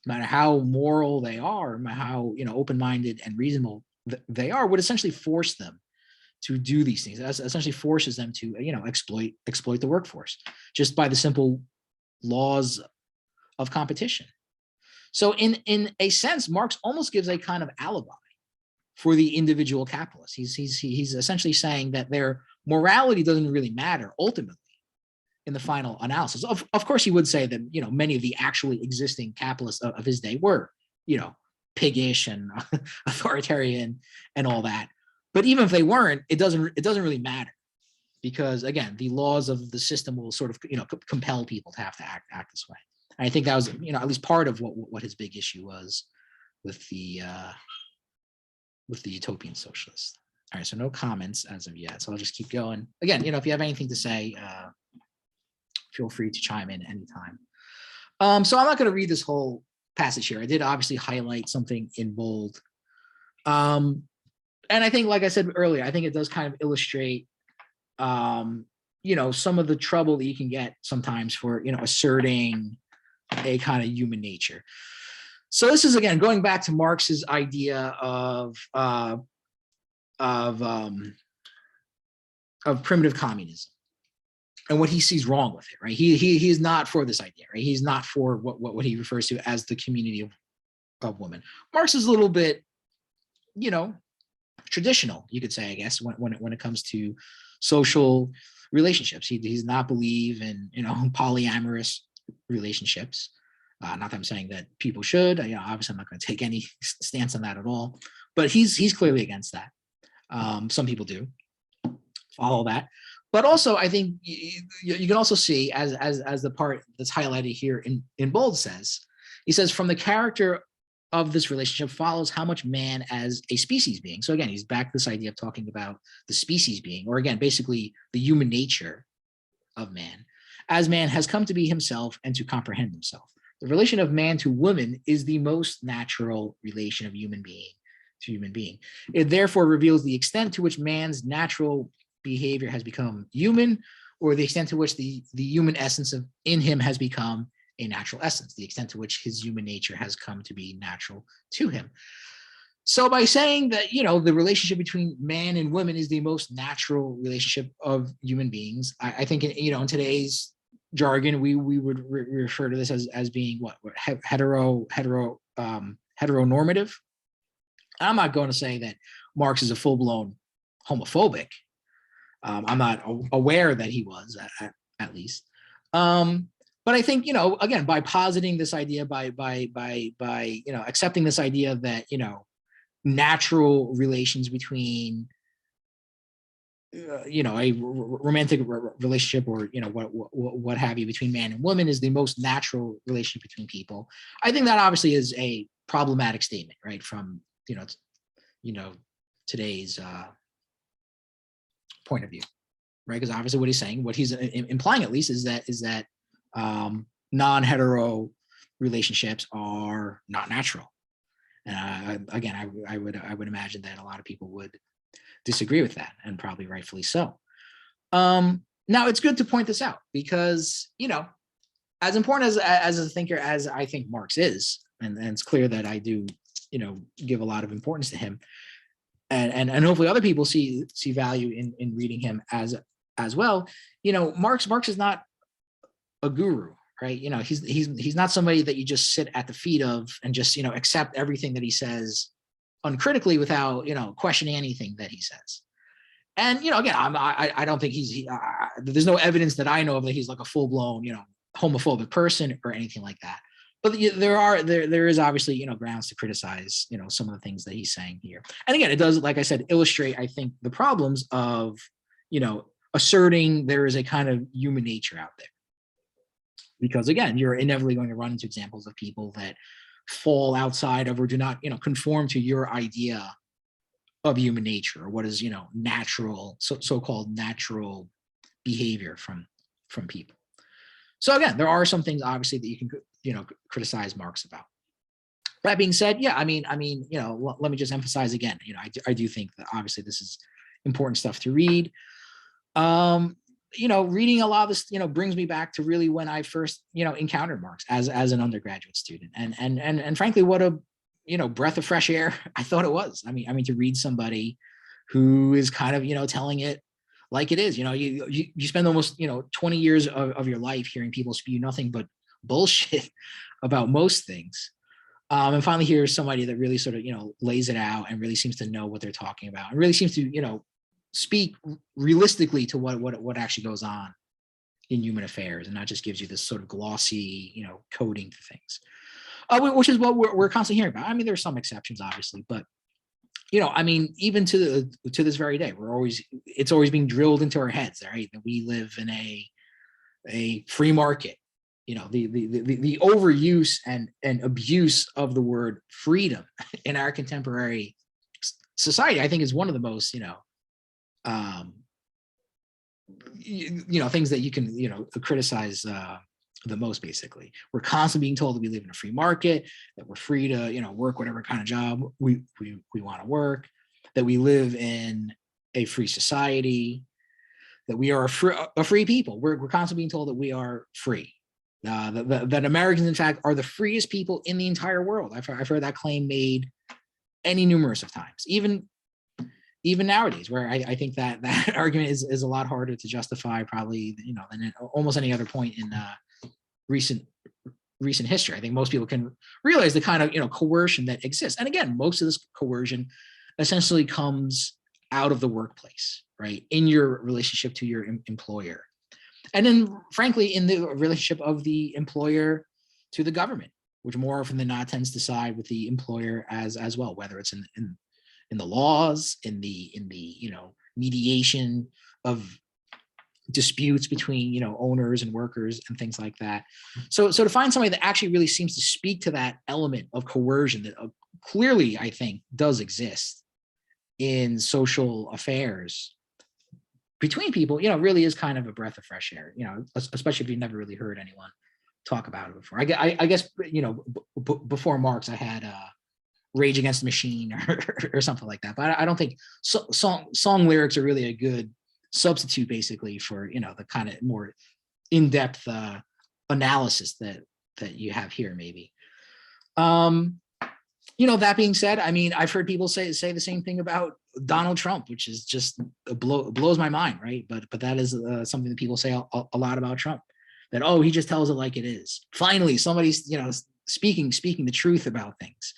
no matter how moral they are, no matter how open-minded and reasonable they are, would essentially force them to do these things. That essentially forces them to exploit the workforce just by the simple laws of competition. So in a sense, Marx almost gives a kind of alibi for the individual capitalist. He's essentially saying that their morality doesn't really matter ultimately in the final analysis. Of course, he would say that many of the actually existing capitalists of his day were piggish and authoritarian and all that. But even if they weren't, it doesn't really matter, because again, the laws of the system will sort of compel people to have to act this way. And I think that was at least part of what his big issue was with the utopian socialists. All right, so no comments as of yet. So I'll just keep going. Again, if you have anything to say, feel free to chime in anytime. So I'm not going to read this whole passage here. I did obviously highlight something in bold. And I think, like I said earlier, I think it does kind of illustrate, some of the trouble that you can get sometimes for, asserting a kind of human nature. So this is, again, going back to Marx's idea of primitive communism and what he sees wrong with it, right? He is not for this idea, right? He's not for what he refers to as the community of women. Marx is a little bit, traditional, you could say, I guess, when it comes to social relationships. He does not believe in, polyamorous relationships. Not that I'm saying that people should. Obviously, I'm not going to take any stance on that at all. But he's clearly against that. Some people do follow that. But also, I think you can also see, as the part that's highlighted here in bold says, he says, from the character of this relationship follows how much man as a species being. So again, he's back to this idea of talking about the species being, or again, basically the human nature of man, as man has come to be himself and to comprehend himself. The relation of man to woman is the most natural relation of human being to human being. It therefore reveals the extent to which man's natural behavior has become human, or the extent to which the human essence in him has become a natural essence, the extent to which his human nature has come to be natural to him. So by saying that, the relationship between man and woman is the most natural relationship of human beings, I think, in today's jargon, we would refer to this as being what heteronormative. I'm not going to say that Marx is a full-blown homophobic. I'm not aware that he was, at least. But I think, again, by positing this idea, by accepting this idea that, natural relations between, a romantic relationship, or, what have you, between man and woman is the most natural relationship between people. I think that obviously is a problematic statement, right? From, today's point of view, right? Because obviously what he's saying, what he's implying at least, is that non-hetero relationships are not natural. And again, I would imagine that a lot of people would disagree with that, and probably rightfully so. Now, it's good to point this out because, as important as a thinker as I think Marx is, and it's clear that I do, give a lot of importance to him, and hopefully other people see value in reading him as well. Marx is not a guru, right? He's not somebody that you just sit at the feet of and just, accept everything that he says uncritically without, questioning anything that he says. And, again, I don't think there's no evidence that I know of that he's like a full-blown, homophobic person or anything like that. But there is obviously, grounds to criticize, some of the things that he's saying here. And again, it does, like I said, illustrate, I think, the problems of, asserting there is a kind of human nature out there. Because again, you're inevitably going to run into examples of people that fall outside of, or do not, conform to your idea of human nature, or what is, natural, so-called natural behavior from people. So again, there are some things obviously that you can, criticize Marx about. That being said, yeah, I mean, let me just emphasize again, I do think that obviously this is important stuff to read. Reading a lot of this, brings me back to really when I first, encountered Marx as an undergraduate student, and frankly, what a, breath of fresh air I thought it was. I mean, to read somebody who is kind of, telling it like it is. You spend almost, 20 years of your life hearing people spew nothing but bullshit about most things. And finally here's somebody that really sort of, lays it out and really seems to know what they're talking about, and really seems to, speak realistically to what actually goes on in human affairs, and not just gives you this sort of glossy, coding to things, which is what we're constantly hearing about. I mean, there's some exceptions, obviously, but even to this very day, it's always being drilled into our heads, right? That we live in a free market. The overuse and abuse of the word freedom in our contemporary society, I think, is one of the most, things that you can, criticize the most. Basically, we're constantly being told that we live in a free market, that we're free to, work whatever kind of job we want to work, that we live in a free society, that we are a free people. We're constantly being told that we are free. That Americans, in fact, are the freest people in the entire world. I've heard that claim made any numerous of times, even nowadays, where I think that argument is a lot harder to justify, probably, than at almost any other point in recent history. I think most people can realize the kind of, coercion that exists. And again, most of this coercion, essentially comes out of the workplace, right? In your relationship to your employer. And then frankly, in the relationship of the employer to the government, which more often than not tends to side with the employer as well, whether it's in the laws, in the mediation of disputes between owners and workers and things like that. So to find somebody that actually really seems to speak to that element of coercion that clearly I think does exist in social affairs between people, really is kind of a breath of fresh air, especially if you've never really heard anyone talk about it before. I guess before Marx I had Rage Against the Machine or something like that, but I don't think song lyrics are really a good substitute basically for the kind of more in-depth analysis that you have here maybe. That being said, I mean, I've heard people say the same thing about Donald Trump, which is just blows my mind, right? But that is something that people say a lot about Trump, that he just tells it like it is. Finally, somebody's speaking the truth about things.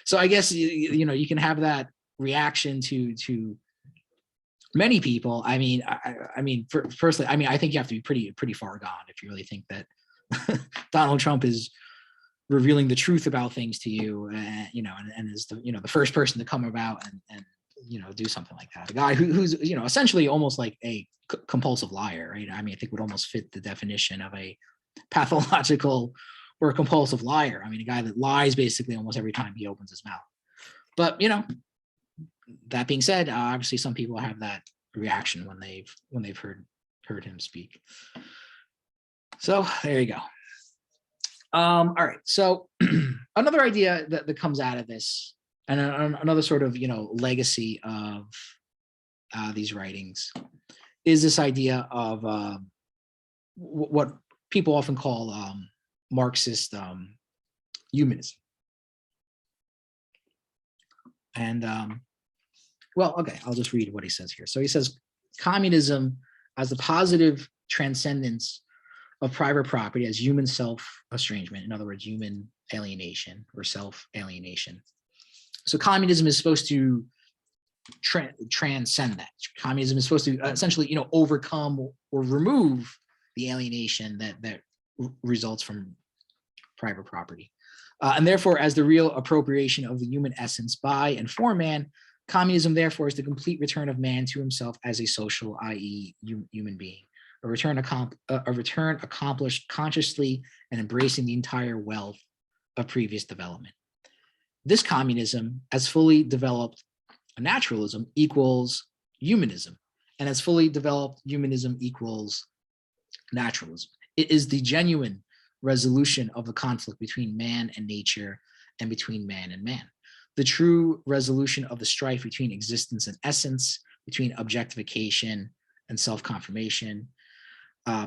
So I guess you can have that reaction to many people. I mean, firstly, I think you have to be pretty far gone if you really think that Donald Trump is revealing the truth about things to you, and is the first person to come about and do something like that. A guy who's essentially almost like a compulsive liar, right? I mean, I think would almost fit the definition of a pathological or a compulsive liar. I mean, a guy that lies basically almost every time he opens his mouth. But that being said, obviously some people have that reaction when they've heard him speak. So there you go. All right. So another idea that comes out of this, and another sort of legacy of these writings, is this idea of what people often call Marxist humanism. And well, okay, I'll just read what he says here. So he says, communism as the positive transcendence of private property as human self-estrangement, in other words, human alienation or self-alienation. So communism is supposed to transcend that. Communism is supposed to essentially, overcome or remove the alienation that results from private property. And therefore, as the real appropriation of the human essence by and for man, communism therefore is the complete return of man to himself as a social, i.e. human being. A return accomplished consciously and embracing the entire wealth of previous development. This communism, as fully developed naturalism, equals humanism, and as fully developed humanism equals naturalism. It is the genuine resolution of the conflict between man and nature and between man and man. The true resolution of the strife between existence and essence, between objectification and self-confirmation,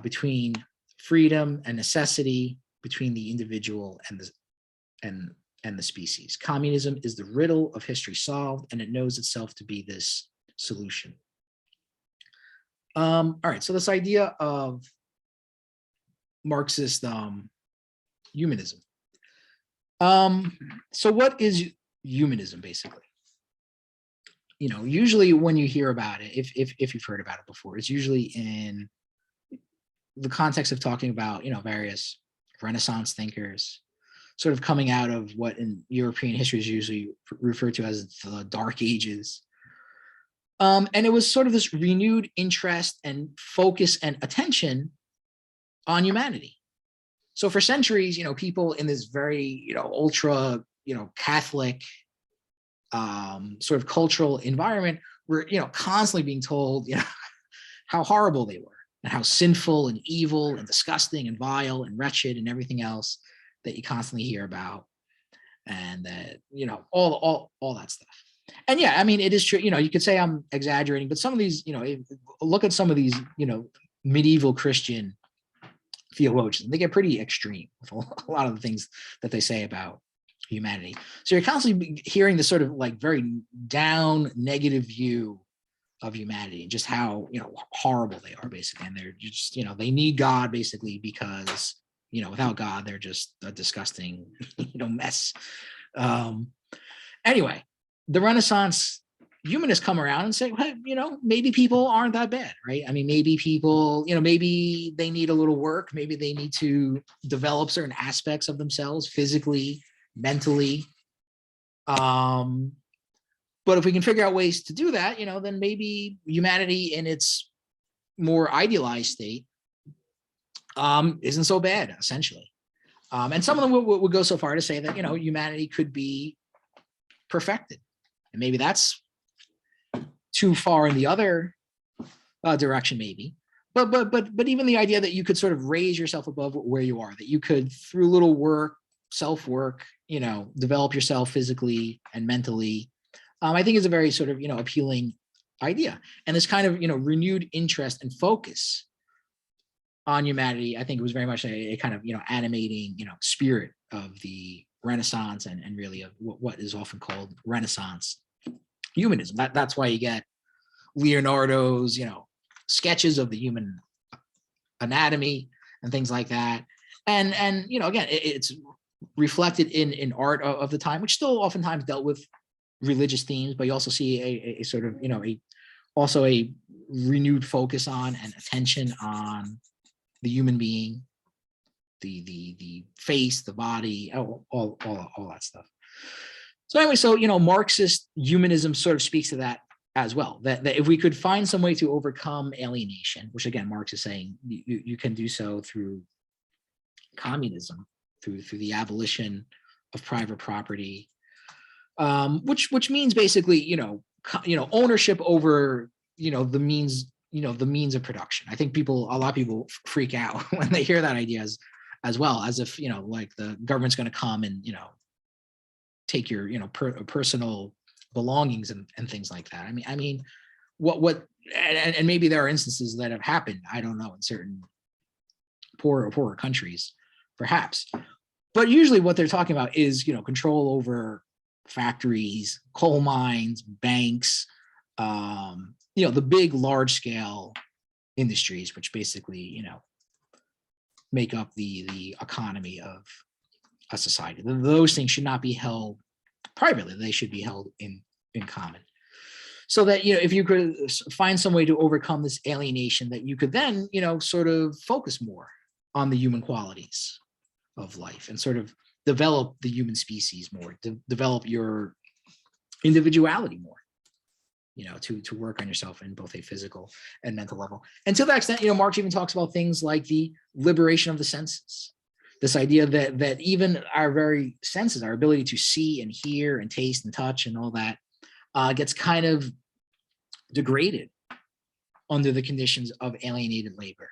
between freedom and necessity, between the individual and the species. Communism is the riddle of history solved, and it knows itself to be this solution. All right, so this idea of Marxist humanism. So what is humanism basically? Usually when you hear about it, if you've heard about it before, it's usually in the context of talking about, various Renaissance thinkers, sort of coming out of what in European history is usually referred to as the Dark Ages. And it was sort of this renewed interest and focus and attention on humanity. So for centuries, people in this very, ultra, Catholic sort of cultural environment were, constantly being told, how horrible they were and how sinful and evil and disgusting and vile and wretched and everything else that you constantly hear about, and that, all that stuff. And yeah, I mean, it is true. You could say I'm exaggerating, but some of these, look at some of these, medieval Christian theologians. They get pretty extreme with a lot of the things that they say about humanity. So you're constantly hearing this sort of like very down, negative view of humanity and just how, horrible they are basically. And they're just, they need God basically because, without God, they're just a disgusting, mess. Anyway, the Renaissance humanists come around and say, well, maybe people aren't that bad, right? I mean, maybe people, maybe they need a little work. Maybe they need to develop certain aspects of themselves physically, mentally. But if we can figure out ways to do that, then maybe humanity in its more idealized state isn't so bad, essentially. And some of them would go so far to say that, humanity could be perfected. And maybe that's too far in the other direction, maybe. But even the idea that you could sort of raise yourself above where you are, that you could, through little work, self-work, develop yourself physically and mentally, I think is a very sort of, appealing idea. And this kind of, renewed interest and focus on humanity, I think it was very much a kind of, animating, spirit of the Renaissance and really of what is often called Renaissance humanism. That's why you get Leonardo's, sketches of the human anatomy and things like that. And again, it's reflected in art of the time, which still oftentimes dealt with religious themes, but you also see a sort of, also a renewed focus on and attention on the human being, the face, the body, all that stuff. So anyway, so Marxist humanism sort of speaks to that as well. That if we could find some way to overcome alienation, which again Marx is saying you can do so through communism, through the abolition of private property, which means basically ownership over the means the means of production. I think a lot of people freak out when they hear that idea as well, as if like the government's going to come and take your personal belongings and things like that. I mean what and maybe there are instances that have happened, I don't know, in certain poorer countries perhaps, but usually what they're talking about is control over factories, coal mines, banks, the big large scale industries, which basically make up the economy of a society. Those things should not be held privately, they should be held in common. So that if you could find some way to overcome this alienation, that you could then sort of focus more on the human qualities of life and sort of develop the human species more, develop your individuality more, to work on yourself in both a physical and mental level. And to that extent, Marx even talks about things like the liberation of the senses. This idea that even our very senses, our ability to see and hear and taste and touch and all that, gets kind of degraded under the conditions of alienated labor.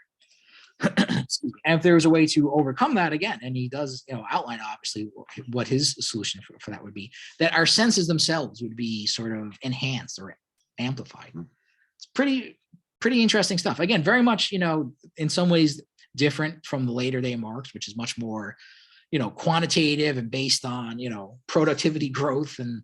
And if there was a way to overcome that, again, and he does outline obviously what his solution for that would be, that our senses themselves would be sort of enhanced or amplified. It's pretty interesting stuff. Again, very much in some ways different from the later day Marx, which is much more quantitative and based on productivity growth and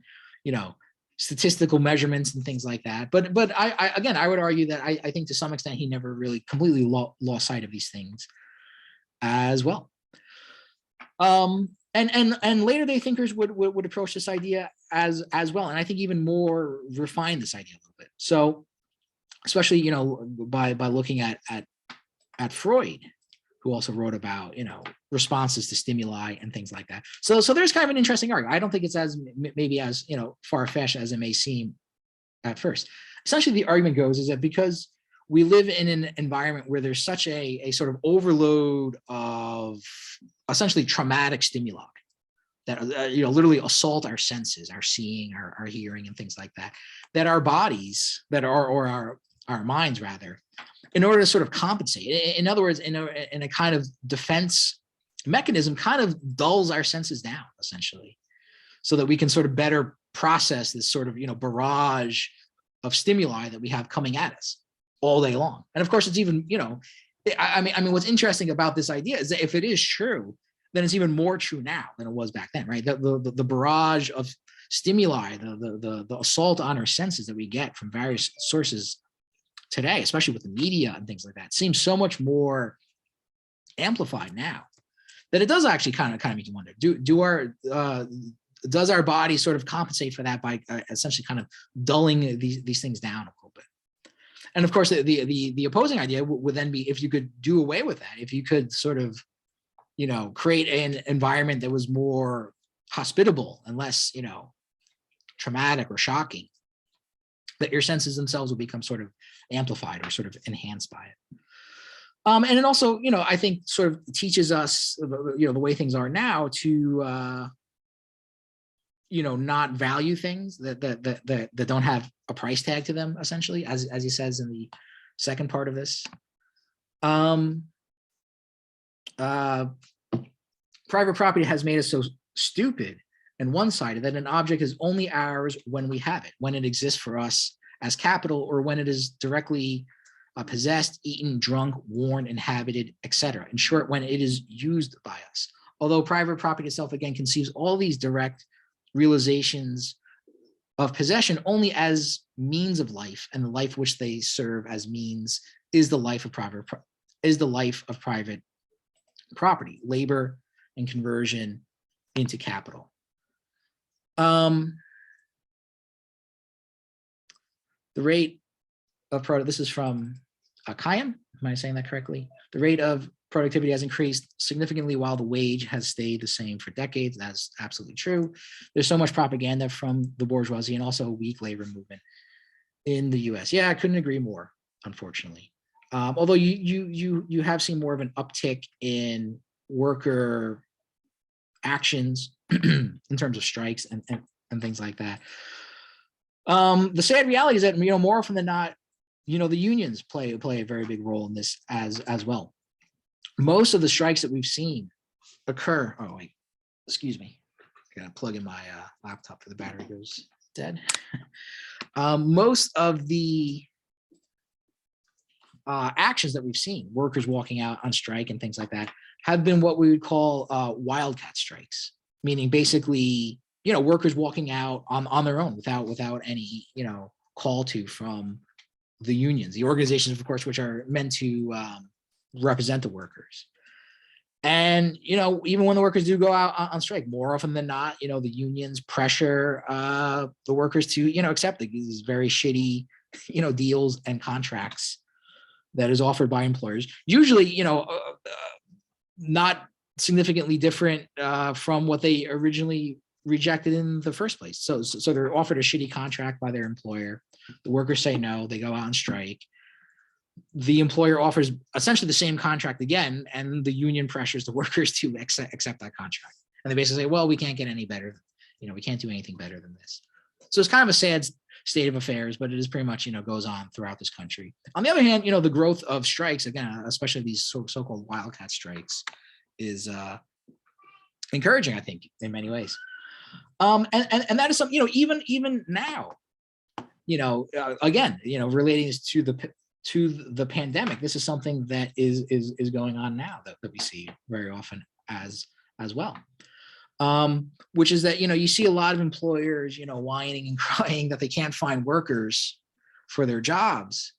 statistical measurements and things like that. But I would argue that I think to some extent he never really completely lost sight of these things as well. And later day thinkers would approach this idea as well, and I think even more refine this idea a little bit. So especially by looking at Freud, who also wrote about responses to stimuli and things like that. So there's kind of an interesting argument. I don't think it's as maybe as far-fetched as it may seem at first. Essentially, the argument goes is that because we live in an environment where there's such a sort of overload of essentially traumatic stimuli that literally assault our senses, our seeing, our hearing, and things like that, that our bodies, or our minds rather, in order to sort of compensate, in other words, in a kind of defense mechanism, kind of dulls our senses down essentially, so that we can sort of better process this sort of barrage of stimuli that we have coming at us all day long. And of course, it's even I mean, what's interesting about this idea is that if it is true, then it's even more true now than it was back then, right? The barrage of stimuli, the assault on our senses that we get from various sources today, especially with the media and things like that, seems so much more amplified now that it does actually kind of make you wonder: does our body sort of compensate for that by essentially kind of dulling these things down a little bit? And of course, the opposing idea would then be, if you could do away with that, if you could sort of, create an environment that was more hospitable and less, traumatic or shocking, that your senses themselves will become sort of amplified or sort of enhanced by it. And it also, I think sort of teaches us, the way things are now to, not value things that don't have a price tag to them, essentially, as he says in the second part of this. Private property has made us so stupid and one-sided that an object is only ours when we have it, when it exists for us as capital, or when it is directly possessed, eaten, drunk, worn, inhabited, etc. In short, when it is used by us. Although private property itself, again, conceives all these direct realizations of possession only as means of life, and the life which they serve as means is the life of private property, labor and conversion into capital. The rate of this is from Kayam. Am I saying that correctly? The rate of productivity has increased significantly while the wage has stayed the same for decades. That's absolutely true. There's so much propaganda from the bourgeoisie and also a weak labor movement in the US. Yeah, I couldn't agree more, unfortunately. Although you have seen more of an uptick in worker actions in terms of strikes and things like that. The sad reality is that, more often than not, the unions play a very big role in this as well. Most of the strikes that we've seen occur. Oh wait, excuse me. I gotta plug in my laptop for the battery goes dead. Most of the actions that we've seen, workers walking out on strike and things like that, have been what we would call wildcat strikes, meaning basically, workers walking out on their own without any, call to from the unions, the organizations, of course, which are meant to represent the workers. And, even when the workers do go out on strike, more often than not, the unions pressure the workers to, accept these very shitty, deals and contracts that is offered by employers. Usually, not significantly different from what they originally rejected in the first place. So they're offered a shitty contract by their employer. The workers say no, they go out on strike. The employer offers essentially the same contract again, and the union pressures the workers to accept that contract. And they basically say, well, we can't get any better. We can't do anything better than this. So it's kind of a sad state of affairs, but it is pretty much, goes on throughout this country. On the other hand, the growth of strikes, again, especially these so-called wildcat strikes, is encouraging, I think, in many ways. And that is something, even now, again, relating this to the pandemic, this is something that is going on now that we see very often as well. Which is that, you see a lot of employers, whining and crying that they can't find workers for their jobs.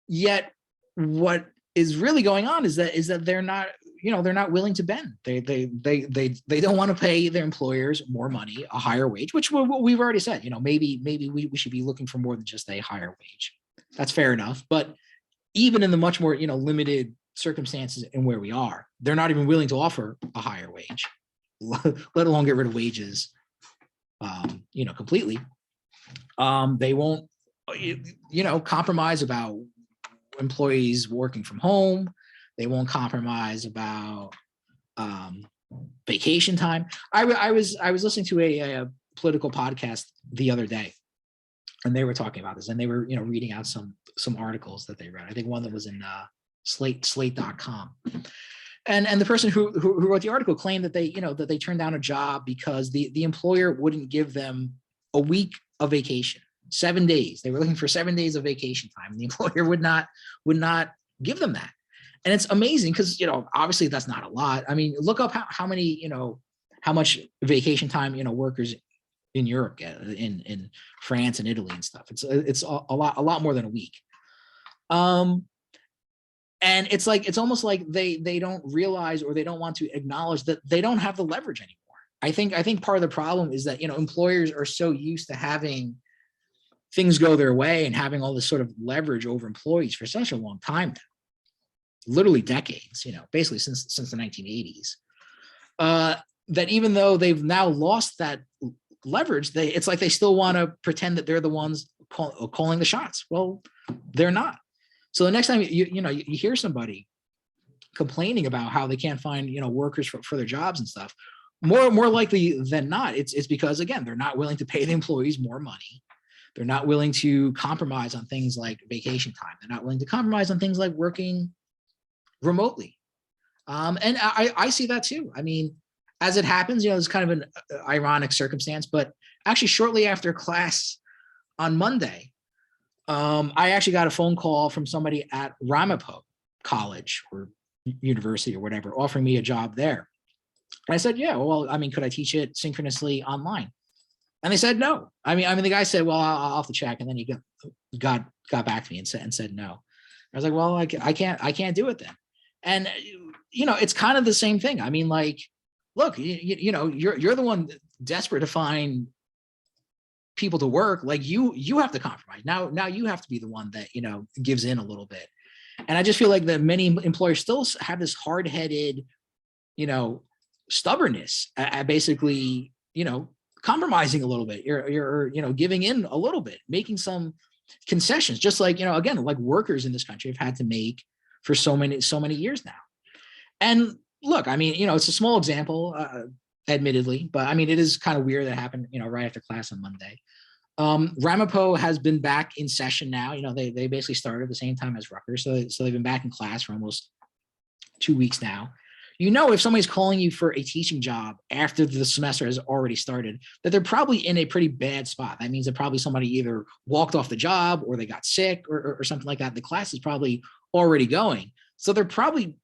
Yet what is really going on is that they're not, they're not willing to bend. They don't want to pay their employers more money, a higher wage, which we've already said, maybe we should be looking for more than just a higher wage. That's fair enough. But even in the much more, limited circumstances and where we are, they're not even willing to offer a higher wage, let alone get rid of wages, completely. They won't, compromise about employees working from home. They won't compromise about vacation time. I was listening to a political podcast the other day, and they were talking about this, and they were reading out some articles that they read. I think one that was in slate.com. And the person who wrote the article claimed that they turned down a job because the employer wouldn't give them a week of vacation, 7 days. They were looking for 7 days of vacation time, and the employer would not give them that. And it's amazing because obviously that's not a lot. I mean, look up how much vacation time workers in Europe get, in France and Italy and stuff. It's a lot more than a week. And it's almost like they don't realize, or they don't want to acknowledge that they don't have the leverage anymore. I think part of the problem is that, employers are so used to having things go their way and having all this sort of leverage over employees for such a long time now, literally decades, basically since the 1980s, that even though they've now lost that leverage, it's like they still want to pretend that they're the ones calling the shots. Well, they're not. So the next time you hear somebody complaining about how they can't find workers for their jobs and stuff, more likely than not, it's because, again, they're not willing to pay the employees more money. They're not willing to compromise on things like vacation time. They're not willing to compromise on things like working remotely. And I see that too. I mean, as it happens, it's kind of an ironic circumstance, but actually shortly after class on Monday, I actually got a phone call from somebody at Ramapo College or university or whatever, offering me a job there. And I said, yeah, well, I mean, could I teach it synchronously online? And they said no. I mean, the guy said, well, I'll have to check, and then he got back to me and said no. I was like, well, I can't do it then. And it's kind of the same thing. I mean, like, look, you're the one desperate to find people to work. Like, you have to compromise. Now you have to be the one that gives in a little bit. And I just feel like that many employers still have this hard-headed, stubbornness at basically, compromising a many bit. You're giving in a little bit, making some concessions, just like, again, like workers in this country have had to make for so many years now. And look, I mean, it's a small example, admittedly, but I mean, it is kind of weird that happened, right after class on Monday. Ramapo has been back in session now. They basically started at the same time as Rutgers, so they've been back in class for almost 2 weeks now. If somebody's calling you for a teaching job after the semester has already started, that they're probably in a pretty bad spot. That means that probably somebody either walked off the job or they got sick or something like that. The class is probably already going, so they're probably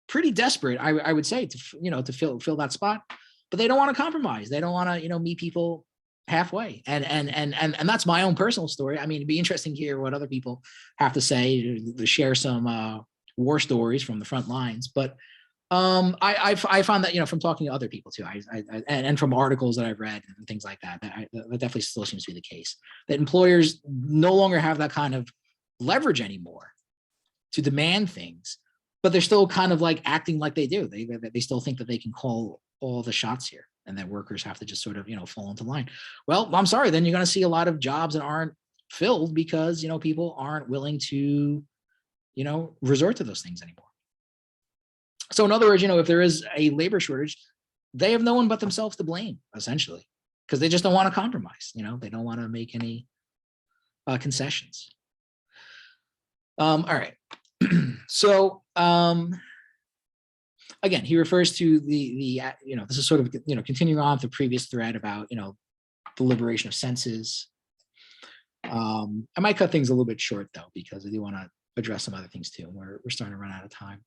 pretty desperate, I would say, to fill that spot. But they don't want to compromise. They don't want to meet people halfway. And that's my own personal story. I mean, it'd be interesting to hear what other people have to say, to share some war stories from the front lines. But I found that, from talking to other people too, and from articles that I've read and things like that, that definitely still seems to be the case, that employers no longer have that kind of leverage anymore to demand things, but they're still kind of like acting like they do. They still think that they can call all the shots here, and that workers have to just sort of, fall into line. Well, I'm sorry, then you're going to see a lot of jobs that aren't filled because, people aren't willing to, resort to those things anymore. So in other words, if there is a labor shortage, they have no one but themselves to blame, essentially, because they just don't want to compromise. They don't want to make any concessions. All right. So again, he refers to the this is sort of continuing on with the previous thread about the liberation of senses. I might cut things a little bit short though, because I do want to address some other things too. We're starting to run out of time.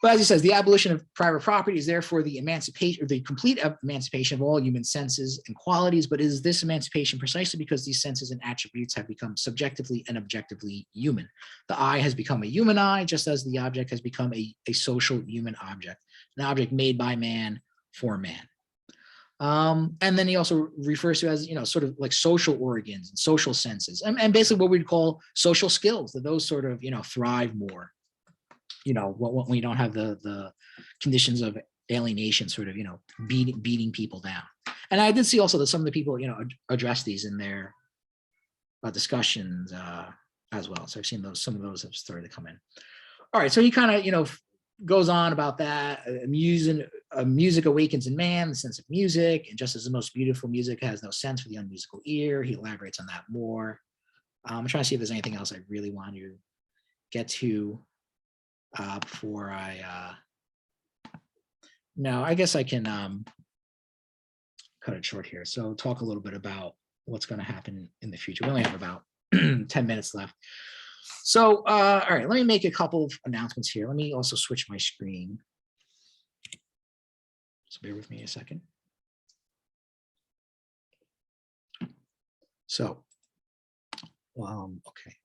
But as he says, the abolition of private property is therefore the emancipation, or the complete emancipation of all human senses and qualities. But is this emancipation precisely because these senses and attributes have become subjectively and objectively human? The eye has become a human eye, just as the object has become a social human object, an object made by man for man. And then he also refers to as, sort of like social organs and social senses, and basically what we'd call social skills, that those sort of, thrive more, when you don't have the conditions of alienation sort of, beating people down. And I did see also that some of the people, address these in their discussions as well. So I've seen some of those have started to come in. All right, so he kind of, goes on about that. Music awakens in man the sense of music, and just as the most beautiful music has no sense for the unmusical ear, he elaborates on that more. I'm trying to see if there's anything else I really want to get to before I no, I guess I can cut it short here. So talk a little bit about what's going to happen in the future. We only have about 10 minutes left. So, all right, let me make a couple of announcements here. Let me also switch my screen. So bear with me a second. So, okay.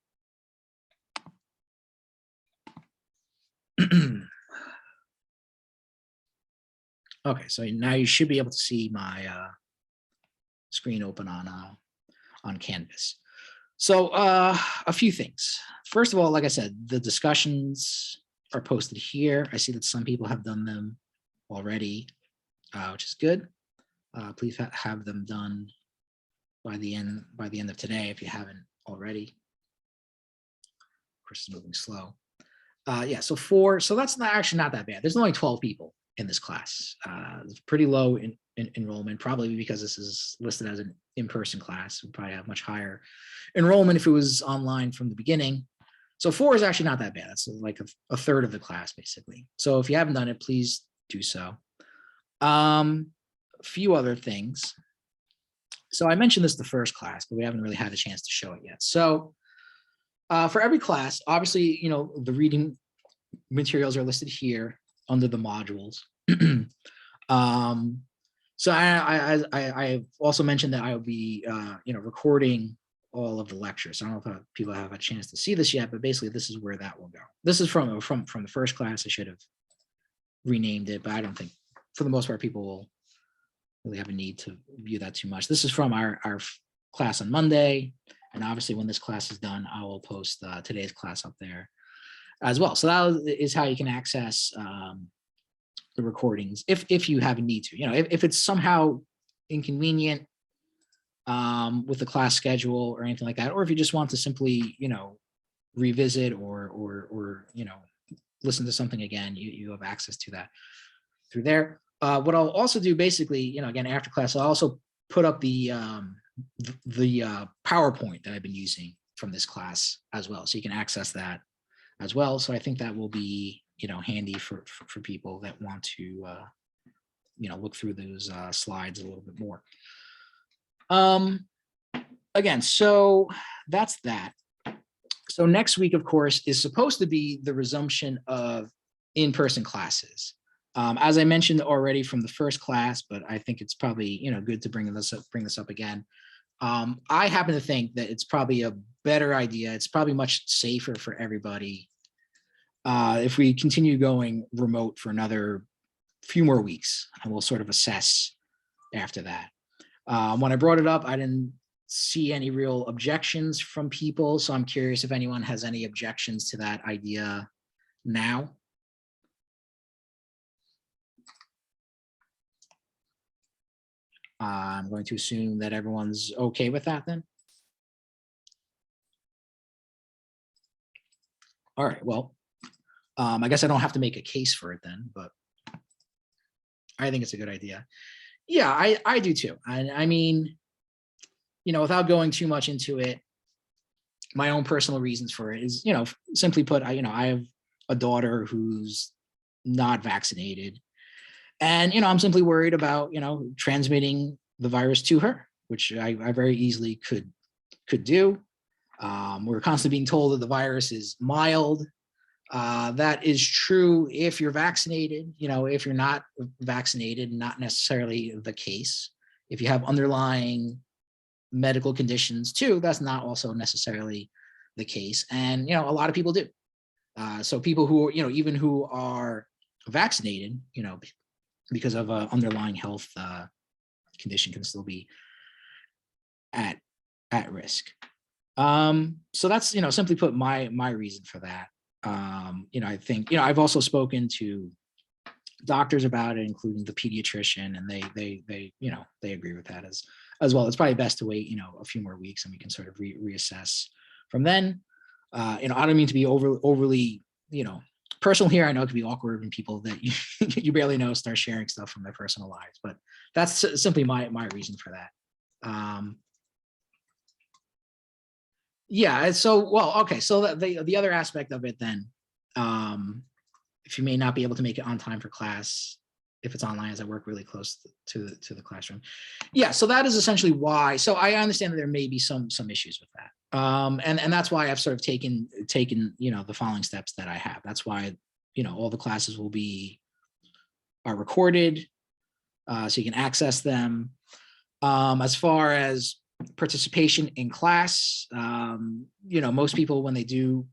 Okay, so now you should be able to see my screen open on Canvas. So a few things. First of all, like I said, the discussions are posted here. I see that some people have done them already, which is good. Please have them done by the end of today if you haven't already. Of course, it's moving slow. Yeah, so 4. So that's actually not that bad. There's only 12 people in this class. It's pretty low in enrollment, probably because this is listed as an in-person class. We probably have much higher enrollment if it was online from the beginning. So 4 is actually not that bad. It's like a third of the class, basically. So if you haven't done it, please do so. A few other things. So I mentioned this the first class, but we haven't really had a chance to show it yet. So for every class, obviously, the reading materials are listed here under the modules. So I also mentioned that I will be, recording all of the lectures. I don't know if people have a chance to see this yet, but basically this is where that will go. This is from the first class. I should have renamed it, but I don't think, for the most part, people will really have a need to view that too much. This is from our class on Monday. And obviously when this class is done, I will post today's class up there as well. So that is how you can access the recordings if you have a need to. If it's somehow inconvenient with the class schedule or anything like that, or if you just want to simply, revisit or listen to something again, you have access to that through there. What I'll also do basically, again, after class, I'll also put up the PowerPoint that I've been using from this class as well. So you can access that as well. So I think that will be, handy for people that want to, look through those slides a little bit more. Again, so that's that. So next week, of course, is supposed to be the resumption of in-person classes. As I mentioned already from the first class, but I think it's probably, good to bring this up again. I happen to think that it's probably a better idea. It's probably much safer for everybody if we continue going remote for another few more weeks, and we'll sort of assess after that. When I brought it up, I didn't see any real objections from people, so I'm curious if anyone has any objections to that idea now. I'm going to assume that everyone's okay with that then. All right, well, I guess I don't have to make a case for it then, but I think it's a good idea. Yeah, I do too. I mean, without going too much into it, my own personal reasons for it is, simply put, I have a daughter who's not vaccinated. And, I'm simply worried about, transmitting the virus to her, which I very easily could do. We're constantly being told that the virus is mild. That is true if you're vaccinated. If you're not vaccinated, not necessarily the case. If you have underlying medical conditions too, that's not also necessarily the case. And, a lot of people do. So people who, even who are vaccinated, because of an underlying health condition, can still be at risk. So that's, simply put, my reason for that. I think, I've also spoken to doctors about it, including the pediatrician, and they agree with that as well. It's probably best to wait, a few more weeks, and we can sort of reassess from then. I don't mean to be overly, personal here. I know it can be awkward when people that you barely know start sharing stuff from their personal lives, but that's simply my reason for that. Yeah. So, well, okay. So the other aspect of it then, if you may not be able to make it on time for class, if it's online, as I work really close to the classroom. Yeah. So that is essentially why. So I understand that there may be some issues with that. And that's why I've sort of taken, the following steps that I have. That's why, all the classes are recorded, so you can access them. As far as participation in class, most people, when they do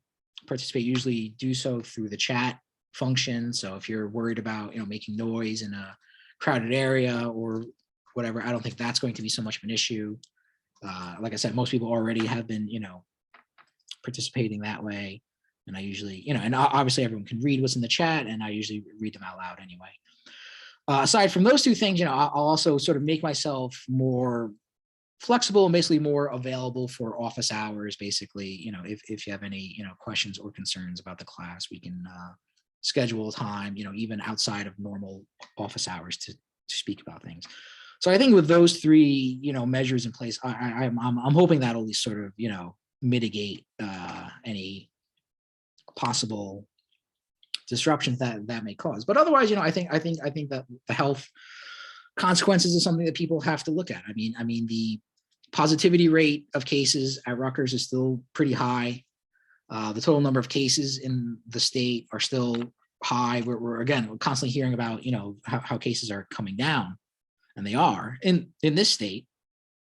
participate, usually do so through the chat function. So if you're worried about, making noise in a crowded area or whatever, I don't think that's going to be so much of an issue. Like I said, most people already have been, participating that way. And I usually, and obviously everyone can read what's in the chat, and I usually read them out loud anyway. Aside from those two things, I'll also sort of make myself more flexible and basically more available for office hours. Basically, if you have any, questions or concerns about the class, we can schedule a time, even outside of normal office hours to speak about things. So I think with those three, measures in place, I'm hoping that'll at least sort of, mitigate any possible disruptions that may cause. But otherwise, I think that the health consequences is something that people have to look at. I mean, the positivity rate of cases at Rutgers is still pretty high. The total number of cases in the state are still high. We're constantly hearing about, how cases are coming down, and they are in this state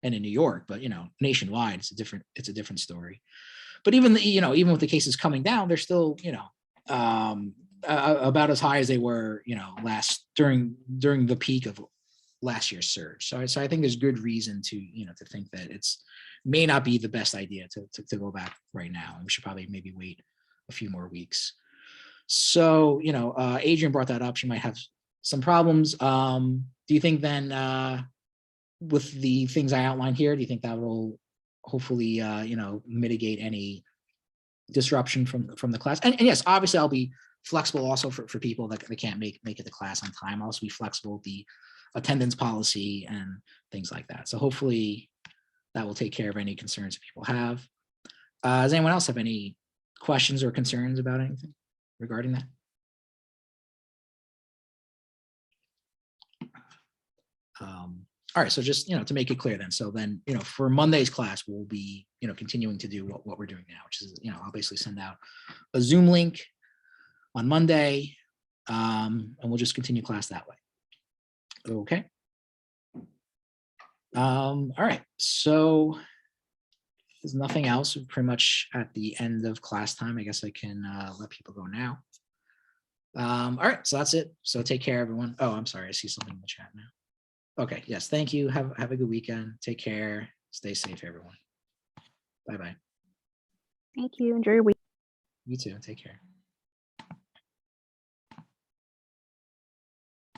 and in New York, but nationwide, it's a different story. But even even with the cases coming down, they're still, about as high as they were, during the peak of last year's surge. So I think there's good reason to, to think that it's may not be the best idea to go back right now. We should probably maybe wait a few more weeks. So, Adrian brought that up. She might have some problems. Do you think then, with the things I outlined here, do you think that will hopefully, mitigate any disruption from the class? And yes, obviously I'll be flexible also for people that can't make it to class on time. I'll also be flexible with the attendance policy and things like that. So hopefully that will take care of any concerns that people have. Does anyone else have any questions or concerns about anything regarding that? All right, so just, to make it clear then, so then, for Monday's class, we'll be, continuing to do what we're doing now, which is, I'll basically send out a Zoom link on Monday, and we'll just continue class that way. Okay. All right, so there's nothing else. We're pretty much at the end of class time. I guess I can let people go now. All right, so that's it. So take care, everyone. Oh, I'm sorry, I see something in the chat now. Okay, yes, thank you. Have a good weekend. Take care. Stay safe, everyone. Bye-bye. Thank you. Enjoy your week. You too. Take care.